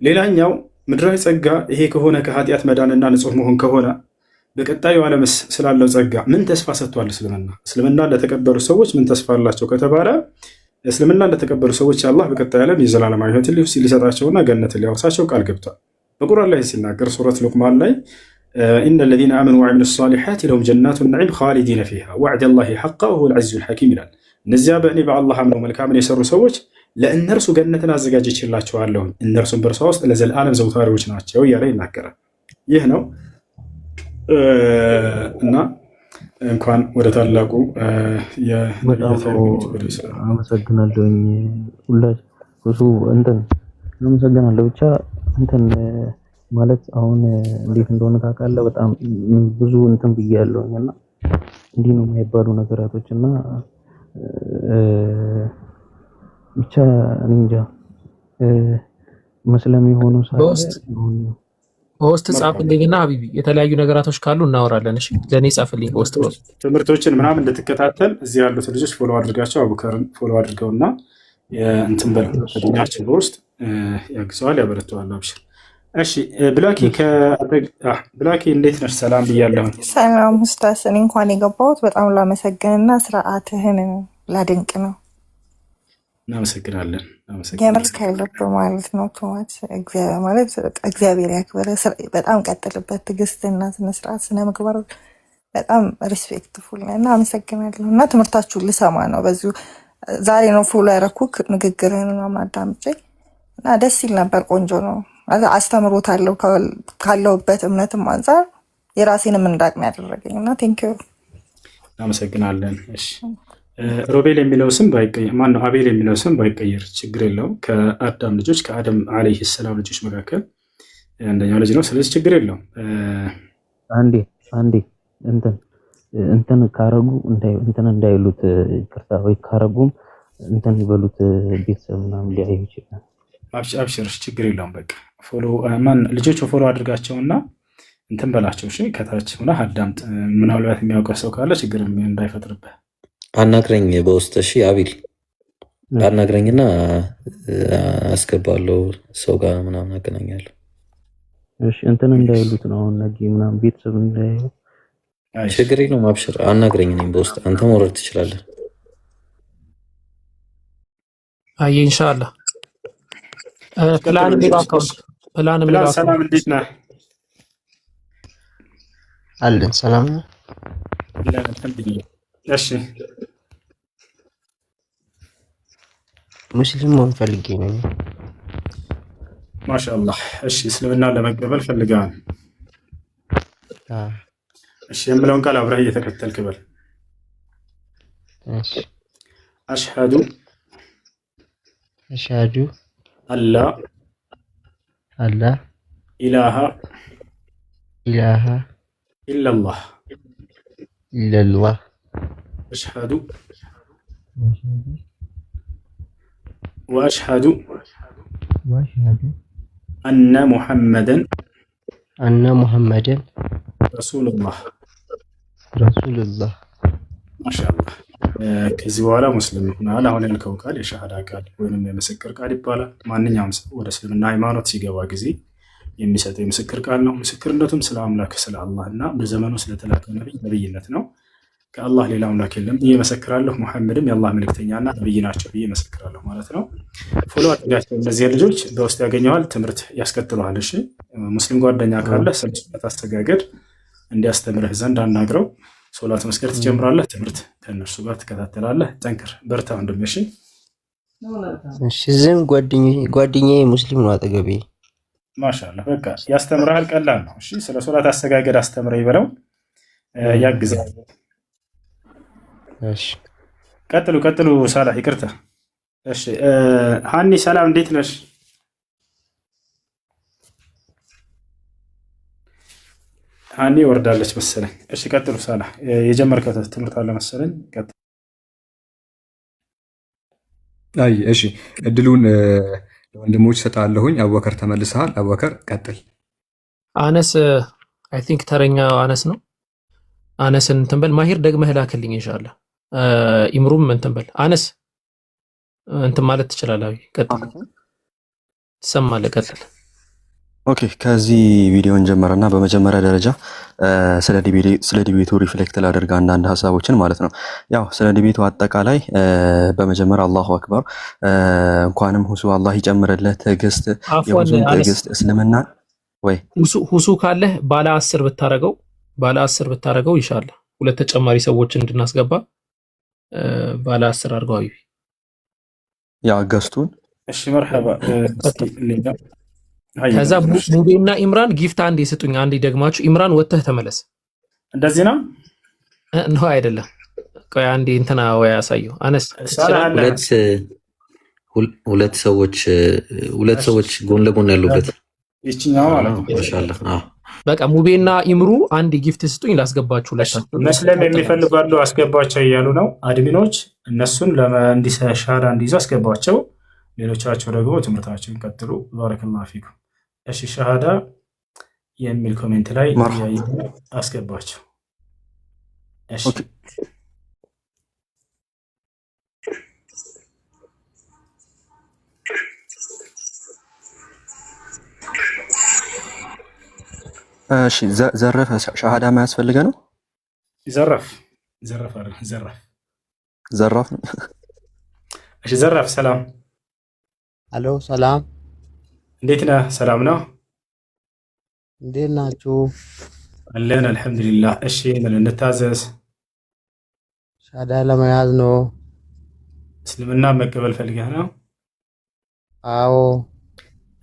ሌላኛው ምድራዊ ጸጋ ይሄ ከሆነ ከኃጢአት መዳንና ንጹህ መሆን ከሆነ በቀጣዩ ዓለምስ ስላለው ጸጋ ምን ተስፋ ሰጥቷል? እስልምና ለተቀበሉ ሰዎች ምን ተስፋ አላቸው ከተባለ እስልምና ለተቀበሉ ሰዎች አላህ በቀጣዩ ዓለም የዘላለማዊ ሕይወትን ሊሰጣቸውና ገነትን ሊያወርሳቸው ቃል ገብቷል። በቁርአን ላይ ሲናገር ሱረት ሉቅማን ላይ ኢነ ለዚነ አመኑ ወዐሚሉ ሷሊሓት ለሁም ጀናቱ ነዒም ኻሊዲነ ፊሃ ወዕደ ላሂ ሐቃ ወሁወል ዐዚዙል ሐኪም ይላል። እነዚያ በእኔ በአላህ አምነው መልካምን የሰሩ ሰዎች ለእነርሱ ገነትን አዘጋጅቼላቸዋለሁ፣ እነርሱም በእርሷ ውስጥ ለዘለዓለም ዘውታሪዎች ናቸው እያለ ይናገራል። ይህ ነው እና እንኳን ወደ ታላቁ አመሰግናለሁኝ። ሁላችሁ እንትን አመሰግናለሁ። ብቻ እንትን ማለት አሁን እንዴት እንደሆነ ታውቃለህ። በጣም ብዙ እንትን ብያለሁኝ እና እንዲህ ነው የማይባሉ ነገራቶች እና ብቻ እኔ እንጃ መስለም የሆኑ በውስጥ ጻፍልኝና ሀቢቢ የተለያዩ ነገራቶች ካሉ እናወራለን። እሺ ለእኔ ጻፍልኝ በውስጥ ትምህርቶችን ምናምን እንድትከታተል እዚህ ያሉት ልጆች ፎሎ አድርጋቸው፣ አቡከርን ፎሎ አድርገውና እንትን በለው ከዱኛችን በውስጥ ያግዘዋል፣ ያበረተዋል። አብሽር። እሺ ብላኪ እንዴት ነሽ? ሰላም ብያለሁ። ሰላም ኡስታዝ። እኔ እንኳን የገባሁት በጣም ላመሰግንና ስርዓትህን ላድንቅ ነው። እናመሰግናለን። የምር ከልብ ማለት ነው። ቶማት ማለት እግዚአብሔር ያክብረ። በጣም ቀጥልበት። ትዕግስትና ስነስርዓት፣ ስነ ምግባር በጣም ሪስፔክትፉል እና አመሰግናለሁ። እና ትምህርታችሁን ልሰማ ነው። በዚሁ ዛሬ ነው ፎሎ ያረኩክ ንግግርህን ምናምን አዳምጬ እና ደስ ይል ነበር። ቆንጆ ነው። አስተምሮታለሁ ካለሁበት እምነትም አንጻር የራሴንም እንዳቅ ነው ያደረገኝ እና ቴንኪዩ እናመሰግናለን። እሺ ሮቤል የሚለው ስም ባይቀየር ማነው አቤል የሚለው ስም ባይቀየር ችግር የለውም። ከአዳም ልጆች ከአደም ዓለይሂ ሰላም ልጆች መካከል አንደኛው ልጅ ነው። ስለዚህ ችግር የለውም። አንዴ እንትን ካረጉ እንትን እንዳይሉት ይቅርታ፣ ወይ ካረጉም እንትን ይበሉት ቤተሰብ ምናምን ሊያዩ ይችላል። አብሽር፣ ችግር የለውም። በቃ ፎሎ ልጆቹ ፎሎ አድርጋቸውና እንትን በላቸው። እሺ ከታች ሆነ አዳምጥ። ምናልባት የሚያውቀው ሰው ካለ ችግር እንዳይፈጥርብህ አናግረኝ በውስጥ። እሺ አቢል አናግረኝና አስገባለሁ ሰው ጋር ምናምን አገናኛለሁ። እሺ እንትን እንዳይሉት ነው አሁን ነገ ምናምን ቤተሰብ እንዳይሉ ችግር የለውም። አብሽር አናግረኝ እኔም በውስጥ አንተ መውረድ ትችላለህ። አይ ኢንሻአላህ ፕላን የሚለው አካውንት ፕላን የሚለው አካውንት። ሰላም እንዴት ነህ? አለን ሰላም ነው። እሺ ሙስሊም መሆን ፈልጌ ነው። ማሻአላህ። እሺ እስልምና ለመቀበል ፈልገሃል? እሺ የምለውን ቃል አብረህ እየተከተልክ በል። እሺ አሽሀዱ አላ ኢላሃ ኢለላህ أشهد وأشهد أن محمدا رسول الله ما شاء الله። ከዚህ በኋላ ሙስሊም ሆናል። አሁን ያልከው ቃል የሸሃዳ ቃል ወይንም የምስክር ቃል ይባላል። ማንኛውም ሰው ወደ እስልምና ሃይማኖት ሲገባ ጊዜ የሚሰጠው የምስክር ቃል ነው። ምስክርነቱም ስለ አምላክ ስለ አላህ እና በዘመኑ ስለተላከ ነብይነት ነው። ከአላህ ሌላ አምላክ የለም ብዬ መሰክራለሁ። ሙሐመድም የአላህ መልእክተኛና ነብይ ናቸው ብዬ መሰክራለሁ ማለት ነው። ፎሎ አድርጋቸው። እነዚህ ልጆች በውስጥ ያገኘዋል፣ ትምህርት ያስቀጥለዋል። እሺ ሙስሊም ጓደኛ ካለ ስለ አስተጋገድ እንዲያስተምርህ ዘንድ አናግረው። ሶላት መስገድ ትጀምራለህ፣ ትምህርት ከእነርሱ ጋር ትከታተላለህ። ጠንክር፣ በርታ ወንድሜ። እሺ ዝም ጓደኛዬ ሙስሊም ነው አጠገቤ። ማሻአላህ በቃ ያስተምርሃል፣ ቀላል ነው። እሺ ስለ ሶላት አስተጋገድ አስተምረኝ በለው፣ ያግዛል። እሺ ቀጥሉ። ሳላህ ይቅርታ። እሺ ሃኒ ሰላም፣ እንዴት ነሽ? ሃኒ ወርዳለች መሰለኝ። እሺ ቀጥሉ። ሳላህ የጀመርከው ትምህርት አለ መሰለኝ። ቀጥሉ። አይ እሺ እድሉን ለወንድሞች ሰጣለሁኝ። አቡበከር ተመልሰሃል። አቡበከር ቀጥል። አነስ አይ ቲንክ ተረኛው አነስ ነው። አነስን እንትን በል። ማሂር ደግመህ ላክልኝ ኢንሻአላህ። ኢምሩም እንትን በል። አነስ እንትን ማለት ትችላለህ። ቀጥል። ትሰማለህ። ቀጥል። ኦኬ ከዚህ ቪዲዮን ጀመረና በመጀመሪያ ደረጃ ስለ ዲቤቱ ሪፍሌክት ላደርግ አንዳንድ ሀሳቦችን ማለት ነው። ያው ስለ ዲቤቱ አጠቃላይ በመጀመሪያ አላሁ አክበር፣ እንኳንም ሁሱ አላህ ይጨምርለት ትዕግስት፣ የሁሱን ትዕግስት እስልምና ወይ ሁሱ ካለህ ባለ 10 ብታረገው ይሻላል። ሁለት ተጨማሪ ሰዎችን እንድናስገባ ባለ 10 አድርገው አዩቢ። ያ ገስቱን እሺ መርሐባ። ከዛ ሙቤና ኢምራን ጊፍት አንዴ ስጡኝ። አንዴ ደግማችሁ ኢምራን ወጥተህ ተመለስ። እንደዚህ ነው ነው አይደለም? ቆይ አንዴ እንትና ወይ ያሳየው አነስ ሁለት ሰዎች ጎን ለጎን ያሉበት ይችኛው ማለት ነው። ማሻአላህ በቃ ሙቤና ኢምሩ አንድ ጊፍት ስጡኝ ላስገባችሁ። መስለም የሚፈልጉ አሉ አስገባቸው እያሉ ነው አድሚኖች። እነሱን እንዲሻዳ እንዲይዙ አስገባቸው። ሌሎቻቸው ደግሞ ትምህርታቸውን ቀጥሉ። ባረከላሁ ፊኩም። እሺ ሻሃዳ የሚል ኮሜንት ላይ አስገባቸው። እሺ እሺ ዘረፈ ሻሃዳ ማያስፈልገ ነው። ዘራፍ እሺ ዘራፍ ሰላም። አሎ ሰላም፣ እንዴት ነህ? ሰላም ነው። እንዴት ናችሁ? አለን አልሐምዱሊላህ። እሺ ምን እንታዘዝ? ሻሃዳ ለመያዝ ነው። እስልምና መቀበል ፈልገህ ነው? አዎ።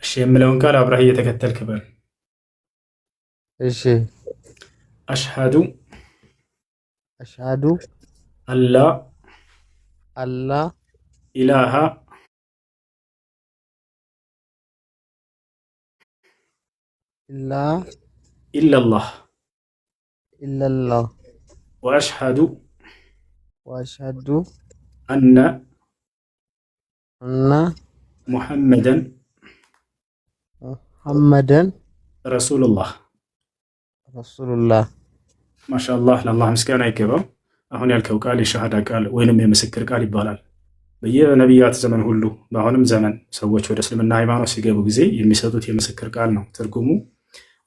እሺ የምለውን ቃል አብረህ እየተከተልክ በል። እሺ አሽሃዱ አላ ኢላሃ ኢላላህ ወአሽሃዱ አነ ሙሐመደን ረሱሉላህ። ማሻአላህ ለአላህ ምስጋና ይገባው። አሁን ያልከው ቃል የሸሃዳ ቃል ወይንም የምስክር ቃል ይባላል። በየነቢያት ዘመን ሁሉ በአሁንም ዘመን ሰዎች ወደ እስልምና ሃይማኖት ሲገቡ ጊዜ የሚሰጡት የምስክር ቃል ነው። ትርጉሙ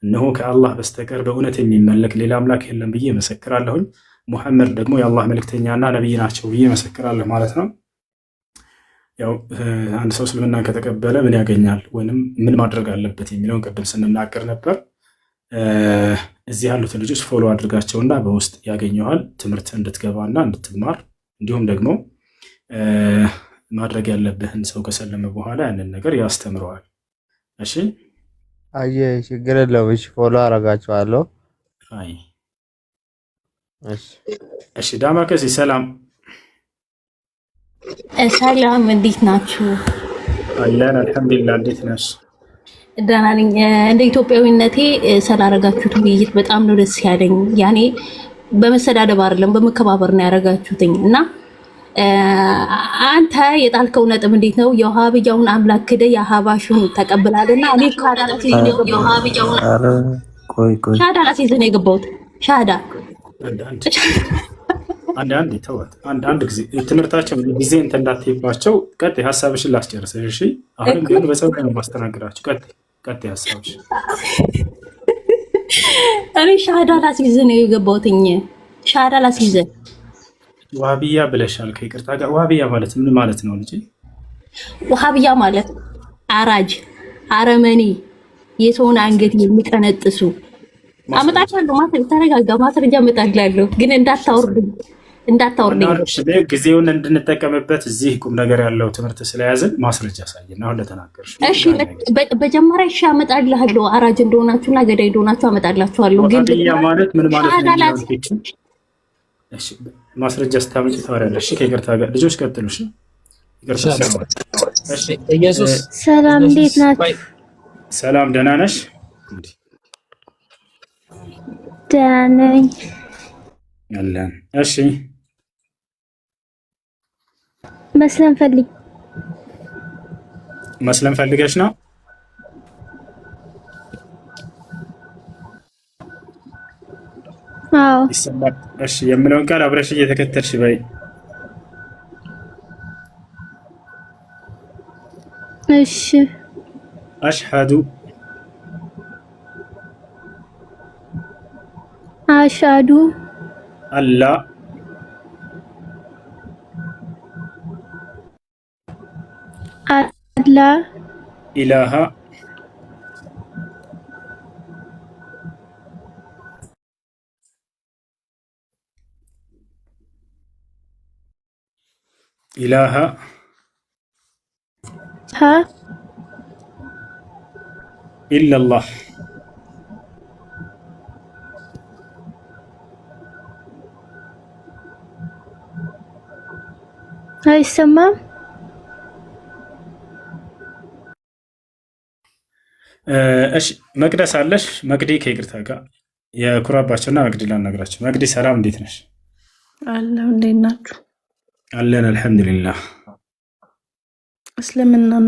እነሆ ከአላህ በስተቀር በእውነት የሚመለክ ሌላ አምላክ የለም ብዬ መሰክራለሁኝ፣ ሙሐመድ ደግሞ የአላህ መልእክተኛና ነቢይ ናቸው ብዬ መሰክራለሁ ማለት ነው። ያው አንድ ሰው እስልምና ከተቀበለ ምን ያገኛል ወይንም ምን ማድረግ አለበት የሚለውን ቅድም ስንናገር ነበር። እዚህ ያሉትን ልጆች ፎሎ አድርጋቸውና በውስጥ ያገኘዋል ትምህርት እንድትገባና እንድትማር እንዲሁም ደግሞ ማድረግ ያለብህን ሰው ከሰለመ በኋላ ያንን ነገር ያስተምረዋል። እሺ አየ ችግር የለውም። እሺ ፎሎ አረጋቸዋለሁ። አይ እሺ ዳማከሲ ሰላም ሰላም፣ እንዴት ናችሁ? አለን አልሐምዱሊላህ። እንዴት ነሽ? ደህና ነኝ። እንደ ኢትዮጵያዊነቴ ስላደረጋችሁት ውይይት በጣም ነው ደስ ያለኝ። ያኔ በመሰዳደብ አይደለም በመከባበር ነው ያደረጋችሁትኝ እና አንተ የጣልከው ነጥብ እንዴት ነው? የውሃብያውን አምላክ ክደ የአህባሹን ተቀብላለና እኔ ሻሃዳ ላስይዝ ነው የገባሁት። ሻሃዳ አንዳንድ ተወት። አንድ ጊዜ ትምህርታቸው ጊዜ እንትን እንዳትይባቸው። ቀጥይ ሀሳብሽን ላስጨርስ። እሺ አሁንም ግን በጸሎት ነው ማስተናገዳችሁ። ቀጥይ ሀሳብሽ። እኔ ሻሃዳ ላስይዝ ነው የገባሁትኝ። ሻሃዳ ላስይዝ ዋሃብያ ብለሻል። ከይቅርታ ጋር ዋሃብያ ማለት ምን ማለት ነው ልጅ? ዋሃብያ ማለት አራጅ፣ አረመኔ፣ የሰውን አንገት የሚቀነጥሱ አመጣቻለሁ። ተረጋጋ፣ ማስረጃ አመጣላለሁ፣ ግን እንዳታወርድ። ጊዜውን እንድንጠቀምበት እዚህ ቁም ነገር ያለው ትምህርት ስለያዝን ማስረጃ ሳይና አሁን ለተናገርሽ። እሺ በጀመሪያ እሺ አመጣልሃለሁ። አራጅ እንደሆናችሁና ገዳይ እንደሆናችሁ አመጣላችኋለሁ። ግን ማለት ምን ማለት ነው? እሺ ማስረጃ ስታመጪ ታወሪያለሽ። እሺ ከይቅርታ ጋር ልጆች ቀጥሉ። እሺ እሺ ኢየሱስ ሰላም፣ እንዴት ናችሁ? ሰላም፣ ደህና ነሽ? ደህና ነኝ። አለን። እሺ መስለም ፈልገሽ ነው? አዎ። እሺ የምለውን ቃል አብረሽ እየተከተልሽ በይ። እሺ አሽሃዱ አላ ኢላሃ ኢላሃ ها ኢለላህ አይሰማም? እሺ መቅደስ አለሽ? መቅዲ ከይቅርታ ጋር የኩራባቸውና መቅዲ ላናግራቸው። መቅዲ ሰላም፣ እንዴት ነሽ? አለሁ። እንዴት ናችሁ? አለን አልሐምዱሊላህ። እስልምናን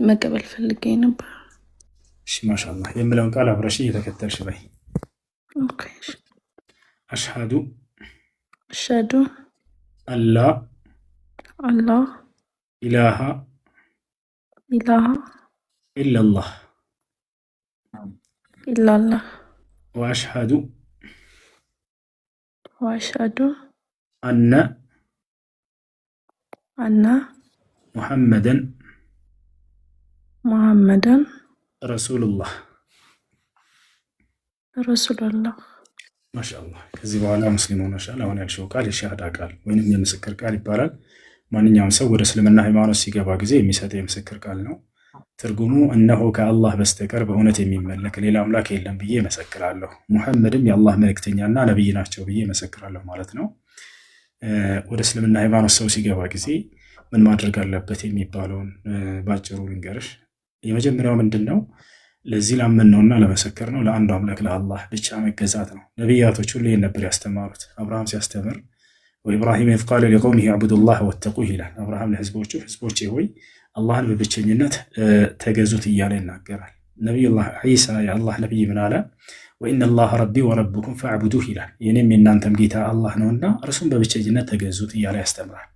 መቀበል ፈልጌ ነበር። እሺ ማሻአላህ። የምለውን ቃል አብረሽ እየተከተልሽ በይ። ኦኬ። አሽሃዱ አሽሃዱ አላ አላህ ኢላሃ ኢለላህ ኢላላህ ወአሽሃዱ አነ ሙሐመደን ረሱሉላህ። ማሻአላህ። ከዚህ በኋላ ሙስሊም ሆነሻል። አሁን ያልሽው ቃል የሻሃዳ ቃል ወይንም የምስክር ቃል ይባላል። ማንኛውም ሰው ወደ እስልምና ሃይማኖት ሲገባ ጊዜ የሚሰጠው የምስክር ቃል ነው። ትርጉሙ እነሆ ከአላህ በስተቀር በእውነት የሚመለክ ሌላ አምላክ የለም ብዬ መሰክራለሁ፣ ሙሐመድም የአላህ መልእክተኛና ነቢይ ናቸው ብዬ መሰክራለሁ ማለት ነው። ወደ እስልምና ሃይማኖት ሰው ሲገባ ጊዜ ምን ማድረግ አለበት የሚባለውን ባጭሩ ልንገርሽ። የመጀመሪያው ምንድን ነው? ለዚህ ላመንነውና ለመሰከር ነው ለአንዱ አምላክ ለአላህ ብቻ መገዛት ነው። ነቢያቶች ሁሉ ይህን ነበር ያስተማሩት። አብርሃም ሲያስተምር ወኢብራሂም ኢዝ ቃለ ሊቀውሚሂ አዕቡዱላህ ወተቁህ ይላል። አብርሃም ለህዝቦቹ ህዝቦቼ ሆይ አላህን በብቸኝነት ተገዙት እያለ ይናገራል። ነቢዩላህ ዒሳ የአላህ ነቢይ ምን አለ? ወኢነላህ ረቢ ወረብኩም ፈዕቡዱህ ይላል። የኔም የእናንተም ጌታ አላህ ነውና እርሱም በብቸኝነት ተገዙት እያለ ያስተምራል።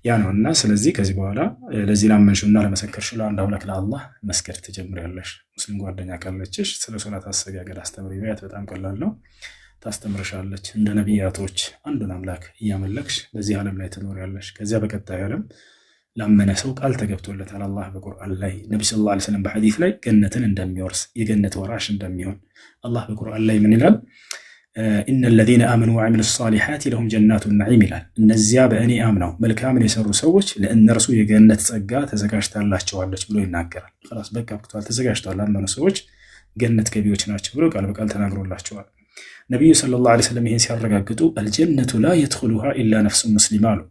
ያ ነውና ስለዚህ ከዚህ በኋላ ለዚህ ላመንሽውና ለመሰከርሽው ለአንድ አምላክ ለአላህ መስገድ ትጀምሪያለሽ። ሙስሊም ጓደኛ ካለችሽ ስለ ሶላት አሰጋገድ አስተምሪ ቢያት በጣም ቀላል ነው፣ ታስተምርሻለች። እንደ ነቢያቶች አንዱን አምላክ እያመለክሽ በዚህ ዓለም ላይ ትኖሪያለሽ። ከዚያ በቀጣይ ዓለም ላመነ ሰው ቃል ተገብቶለታል አላህ በቁርአን ላይ። ነቢ ሰለላሁ ዐለይሂ ወሰለም በሐዲስ ላይ ገነትን እንደሚወርስ የገነት ወራሽ እንደሚሆን አላህ በቁርአን ላይ ምን ይላል? ኢነ ለዚነ አመኑ ወዐሚሉ ሷሊሓት ለሁም ጀናቱ ነዒም ይላል። እነዚያ በእኔ አምነው መልካምን የሰሩ ሰዎች ለእነርሱ የገነት ጸጋ ተዘጋጅታላቸዋለች ብሎ ይናገራል። ኸላስ በቃ ብቅቷል፣ ተዘጋጅተዋል። ላመኑ ሰዎች ገነት ገቢዎች ናቸው ብሎ ቃል በቃል ተናግሮላቸዋል። ነቢዩ ሰለላሁ ዐለይሂ ወሰለም ይሄን ሲያረጋግጡ አልጀነቱ ላ የድኹሉሃ ኢላ ነፍሱ ሙስሊም አሉ።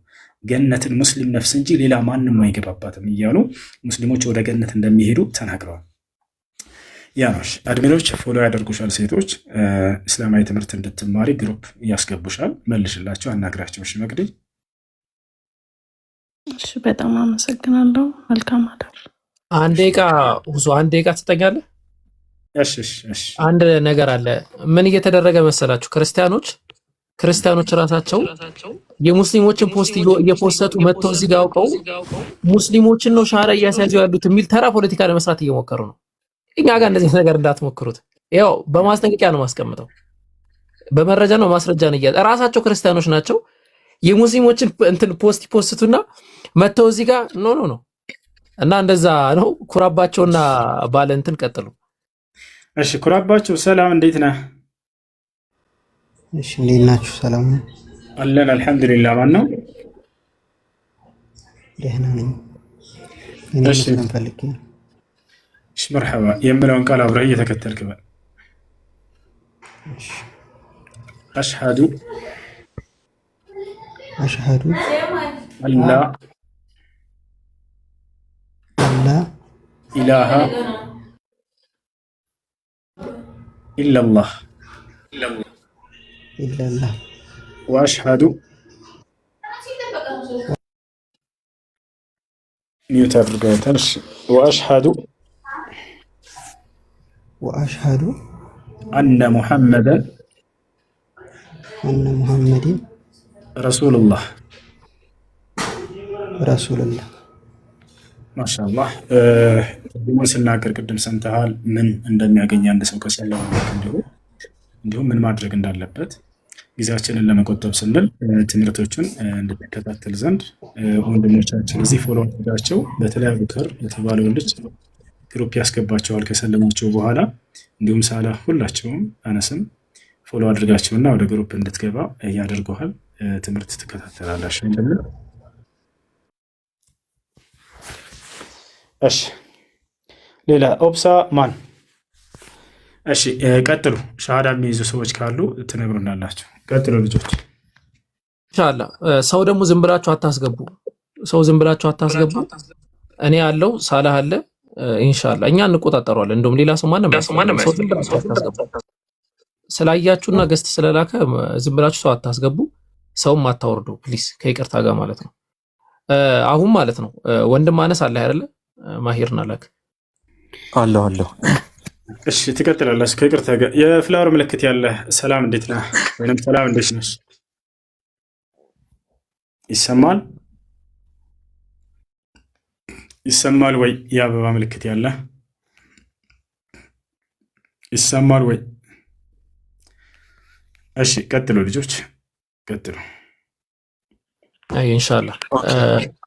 ገነትን ሙስሊም ነፍስ እንጂ ሌላ ማንም አይገባባትም እያሉ ሙስሊሞች ወደ ገነት እንደሚሄዱ ተናግረዋል። ያ ነው። አድሚኖች ፎሎ ያደርጉሻል። ሴቶች እስላማዊ ትምህርት እንድትማሪ ግሩፕ እያስገቡሻል። መልሽላቸው፣ አናግራቸው። እሺ መቅዲ። እሺ በጣም አመሰግናለሁ። መልካም አዳር። አንድ ደቂቃ ትጠኛለህ? እሺ። አንድ ነገር አለ። ምን እየተደረገ መሰላችሁ? ክርስቲያኖች ራሳቸው የሙስሊሞችን ፖስት እየፖሰቱ መጥተው እዚህ ጋር አውቀው ሙስሊሞችን ነው ሻራ እያስያዙ ያሉት የሚል ተራ ፖለቲካ ለመስራት እየሞከሩ ነው። እኛ ጋር እንደዚህ ነገር እንዳትሞክሩት። ያው በማስጠንቀቂያ ነው ማስቀምጠው፣ በመረጃ ነው ማስረጃ ነው። ራሳቸው ክርስቲያኖች ናቸው የሙስሊሞችን እንትን ፖስት ይፖስቱና መጥተው እዚህ ጋር ኖ እና እንደዛ ነው። ኩራባቸውና ባለ እንትን ቀጥሉ። እሺ ኩራባቸው፣ ሰላም እንዴት ነህ? እሺ እንዴት ናችሁ? ሰላም ነው አለን አልሐምዱሊላህ። ማን ነው? ደህና ነኝ። እሺ መርሐባ። የምለውን ቃል አብረህ እየተከተልክ በል። አሽሃዱ አላ ኢላሃ ኢለላህ ወአሽሃዱ ሚዩት አድርገውታል። ወአሽሃዱ አነ ሙሐመደን ረሱሉላህ። ማሻአላህ። ምን ስናገር ቅድም ሰምተሃል፣ ምን እንደሚያገኝ አንድ ሰው ከሰለመ እንዲሁም ምን ማድረግ እንዳለበት ጊዜያችንን ለመቆጠብ ስንል ትምህርቶቹን እንድንከታተል ዘንድ ወንድሞቻችን እዚህ ፎሎ አድርጋቸው። በተለይ አቡከር የተባለው ልጅ ግሩፕ ያስገባቸዋል ከሰለማቸው በኋላ። እንዲሁም ሳላ ሁላቸውም አነስም ፎሎ አድርጋቸውና ወደ ግሩፕ እንድትገባ ያደርገዋል። ትምህርት ትከታተላላችሁ። እሺ ሌላ ኦብሳ ማን? እሺ ቀጥሉ። ሻሃዳ የሚይዙ ሰዎች ካሉ ትነግሩናላችሁ። ቀጥሉ ልጆች። ኢንሻአላህ ሰው ደግሞ ዝም ብላችሁ አታስገቡ። ሰው ዝም ብላችሁ አታስገቡ። እኔ ያለው ሳላህ አለ ኢንሻአላህ እኛ እንቆጣጠረዋለን። እንደውም ሌላ ሰው ማንም ሰው ዝም ብላችሁ አታስገቡ። ስላያችሁና ገስት ስለላከ ዝም ብላችሁ ሰው አታስገቡ። ሰውም አታወርዱ ፕሊስ፣ ከይቅርታ ጋር ማለት ነው። አሁን ማለት ነው ወንድም አነስ አለ አይደለ? ማሂርና ላክ አለሁ። እሺ ትቀጥላለህ። ከይቅርታ ጋር የፍላወር ምልክት ያለ ሰላም እንዴት ነህ? ወይንም ሰላም እንዴት ነሽ? ይሰማል? ይሰማል ወይ? የአበባ ምልክት ያለ ይሰማል ወይ? እሺ ቀጥሉ ልጆች ቀጥሉ። አይ ኢንሻአላህ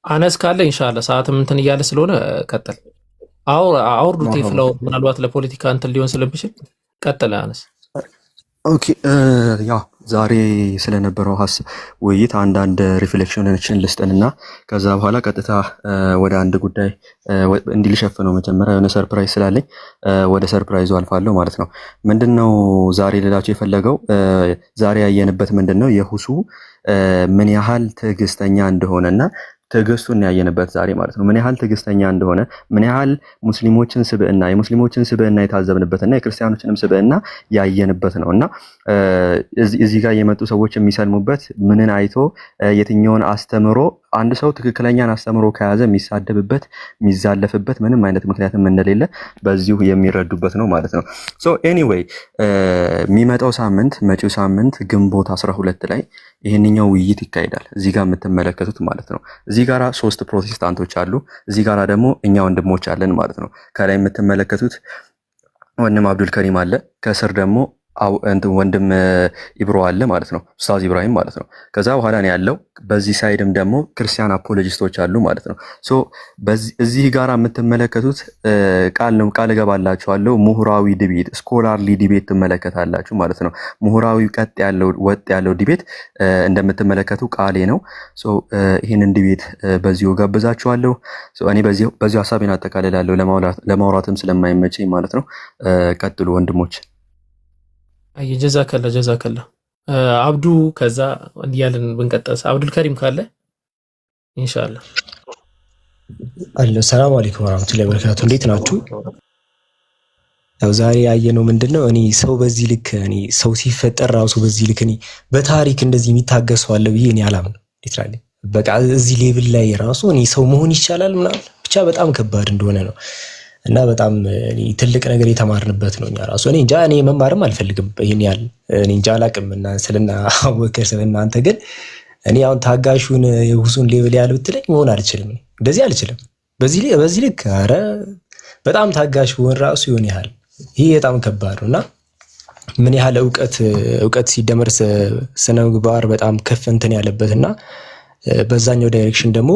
አነስ ካለ ኢንሻአላህ ሰዓትም እንትን እያለ ስለሆነ ቀጥል። አውርዱት ፍላወር ምናልባት ለፖለቲካ እንትን ሊሆን ስለሚችል ቀጥል አነስ። ኦኬ ያው ዛሬ ስለነበረው ውይይት አንዳንድ ሪፍሌክሽኖችን ልስጥንና ከዛ በኋላ ቀጥታ ወደ አንድ ጉዳይ እንዲልሸፍነው መጀመሪያ የሆነ ሰርፕራይዝ ስላለኝ ወደ ሰርፕራይዙ አልፋለሁ ማለት ነው። ምንድነው ዛሬ ልላችሁ የፈለገው ዛሬ ያየንበት ምንድነው የሁሱ ምን ያህል ትዕግስተኛ እንደሆነና ትዕግስቱን ያየንበት ዛሬ ማለት ነው። ምን ያህል ትዕግስተኛ እንደሆነ ምን ያህል የሙስሊሞችን ስብዕና የታዘብንበትና የክርስቲያኖችንም ስብዕና ያየንበት ነውና እዚህ ጋር የመጡ ሰዎች የሚሰልሙበት ምንን አይቶ የትኛውን አስተምሮ አንድ ሰው ትክክለኛን አስተምሮ ከያዘ የሚሳደብበት የሚዛለፍበት ምንም አይነት ምክንያትም እንደሌለ በዚሁ የሚረዱበት ነው ማለት ነው። ሶ ኤኒዌይ የሚመጣው ሳምንት መጪው ሳምንት ግንቦት 12 ላይ ይሄንኛው ውይይት ይካሄዳል። እዚህ ጋር የምትመለከቱት ማለት ነው። እዚህ ጋራ 3 ፕሮቴስታንቶች አሉ። እዚህ ጋራ ደግሞ እኛ ወንድሞች አለን ማለት ነው። ከላይ የምትመለከቱት ወንድም አብዱል ከሪም አለ። ከስር ደግሞ ወንድም ኢብሮ አለ ማለት ነው። ኡስታዝ ኢብራሂም ማለት ነው። ከዛ በኋላ ነው ያለው። በዚህ ሳይድም ደግሞ ክርስቲያን አፖሎጂስቶች አሉ ማለት ነው። ሶ እዚህ ጋራ የምትመለከቱት ቃል እገባላችኋለሁ ምሁራዊ ዲቤት ስኮላርሊ ዲቤት ትመለከታላችሁ ማለት ነው። ምሁራዊ ወጥ ያለው ዲቤት እንደምትመለከቱ ቃሌ ነው። ሶ ይሄንን ዲቤት በዚሁ ጋብዛችኋለሁ። ሶ እኔ በዚሁ ሐሳቤን አጠቃልላለሁ ለማውራትም ስለማይመቸኝ ማለት ነው። ቀጥሉ ወንድሞች። አይ ጀዛከላ አብዱ ከዛ እንዲያለን ብንቀጥስ አብዱል ከሪም ካለ ኢንሻአላህ አለ። ሰላም አለይኩም ወራህመቱላሂ ወበረካቱ። እንዴት ናችሁ? ያው ዛሬ ያየነው ምንድነው እኔ ሰው በዚህ ልክ ሰው ሲፈጠር ራሱ በዚህ ልክ በታሪክ እንደዚህ የሚታገሰው አለ ብዬ እኔ አላምንም። ሊትራሊ በቃ እዚህ ሌቭል ላይ ራሱ እኔ ሰው መሆን ይቻላል ምናምን ብቻ በጣም ከባድ እንደሆነ ነው። እና በጣም ትልቅ ነገር የተማርንበት ነው። እኛ ራሱ እኔ እንጃ እኔ መማርም አልፈልግም ይሄን ያህል እኔ እንጃ አላቅም። እና ስለና አወከር ስለናንተ ግን እኔ አሁን ታጋሹን የሁሱን ሌቭል ያለ ብትለኝ መሆን አልችልም። እንደዚህ አልችልም። በዚህ ልክ ኧረ በጣም ታጋሽ ሆን ራሱ ይሆን ያህል ይሄ በጣም ከባድ ነውና ምን ያህል ዕውቀት ሲደመር ስነ ምግባር በጣም ከፍ እንትን ያለበትና በዛኛው ዳይሬክሽን ደግሞ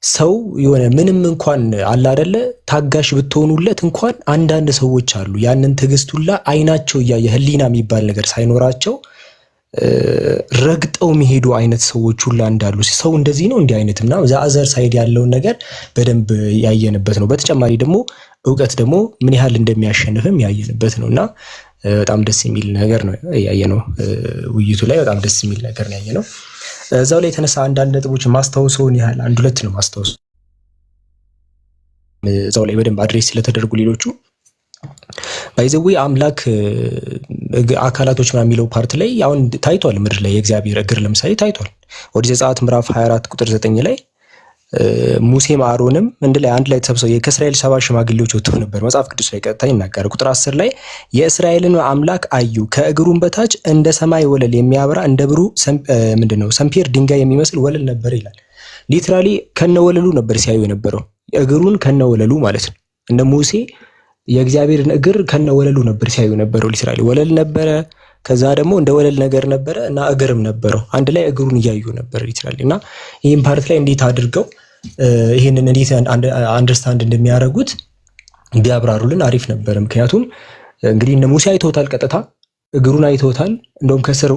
ሰው የሆነ ምንም እንኳን አለ አይደለ ታጋሽ ብትሆኑለት እንኳን አንዳንድ ሰዎች አሉ ያንን ትዕግስቱላ አይናቸው እያየ ህሊና የሚባል ነገር ሳይኖራቸው ረግጠው የሚሄዱ አይነት ሰዎች ሁላ እንዳሉ ሰው እንደዚህ ነው እንዲህ አይነትና ዛዘር ሳይድ ያለውን ነገር በደንብ ያየንበት ነው። በተጨማሪ ደግሞ ዕውቀት ደግሞ ምን ያህል እንደሚያሸንፍም ያየንበት ነውና በጣም ደስ የሚል ነገር ነው ያየነው። ውይይቱ ላይ በጣም ደስ የሚል ነገር ነው ያየነው። እዛው ላይ የተነሳ አንዳንድ ነጥቦች ማስታወሰውን ያህል አንድ ሁለት ነው ማስታወስ እዛው ላይ በደንብ አድሬስ ስለተደረጉ ሌሎቹ ባይዘዌ አምላክ አካላቶች ምናምን የሚለው ፓርት ላይ አሁን ታይቷል። ምድር ላይ የእግዚአብሔር እግር ለምሳሌ ታይቷል። ኦሪት ዘጸአት ምዕራፍ 24 ቁጥር 9 ላይ ሙሴም አሮንም አንድ ላይ ተሰብስበው ከእስራኤል 70 ሽማግሌዎች ወጥተው ነበር። መጽሐፍ ቅዱስ ላይ ቀጥታ ይናገራል። ቁጥር 10 ላይ የእስራኤልን አምላክ አዩ፣ ከእግሩም በታች እንደ ሰማይ ወለል የሚያበራ እንደ ብሩ ሰምፔር ድንጋይ የሚመስል ወለል ነበር ይላል። ሊትራሊ ከነወለሉ ነበር ሲያዩ የነበረው እግሩን ከነወለሉ ማለት ነው። እንደ ሙሴ የእግዚአብሔርን እግር ከነወለሉ ነበር ሲያዩ የነበረው። ሊትራሊ ወለል ነበረ፣ ከዛ ደግሞ እንደ ወለል ነገር ነበረ እና እግርም ነበረው። አንድ ላይ እግሩን እያዩ ነበር ሊትራሊ። እና ይህን ፓርት ላይ እንዴት አድርገው ይህንን እንዴት አንደርስታንድ እንደሚያደርጉት ቢያብራሩልን አሪፍ ነበር። ምክንያቱም እንግዲህ እነ ሙሴ አይተውታል፣ ቀጥታ እግሩን አይተውታል። እንደውም ከስር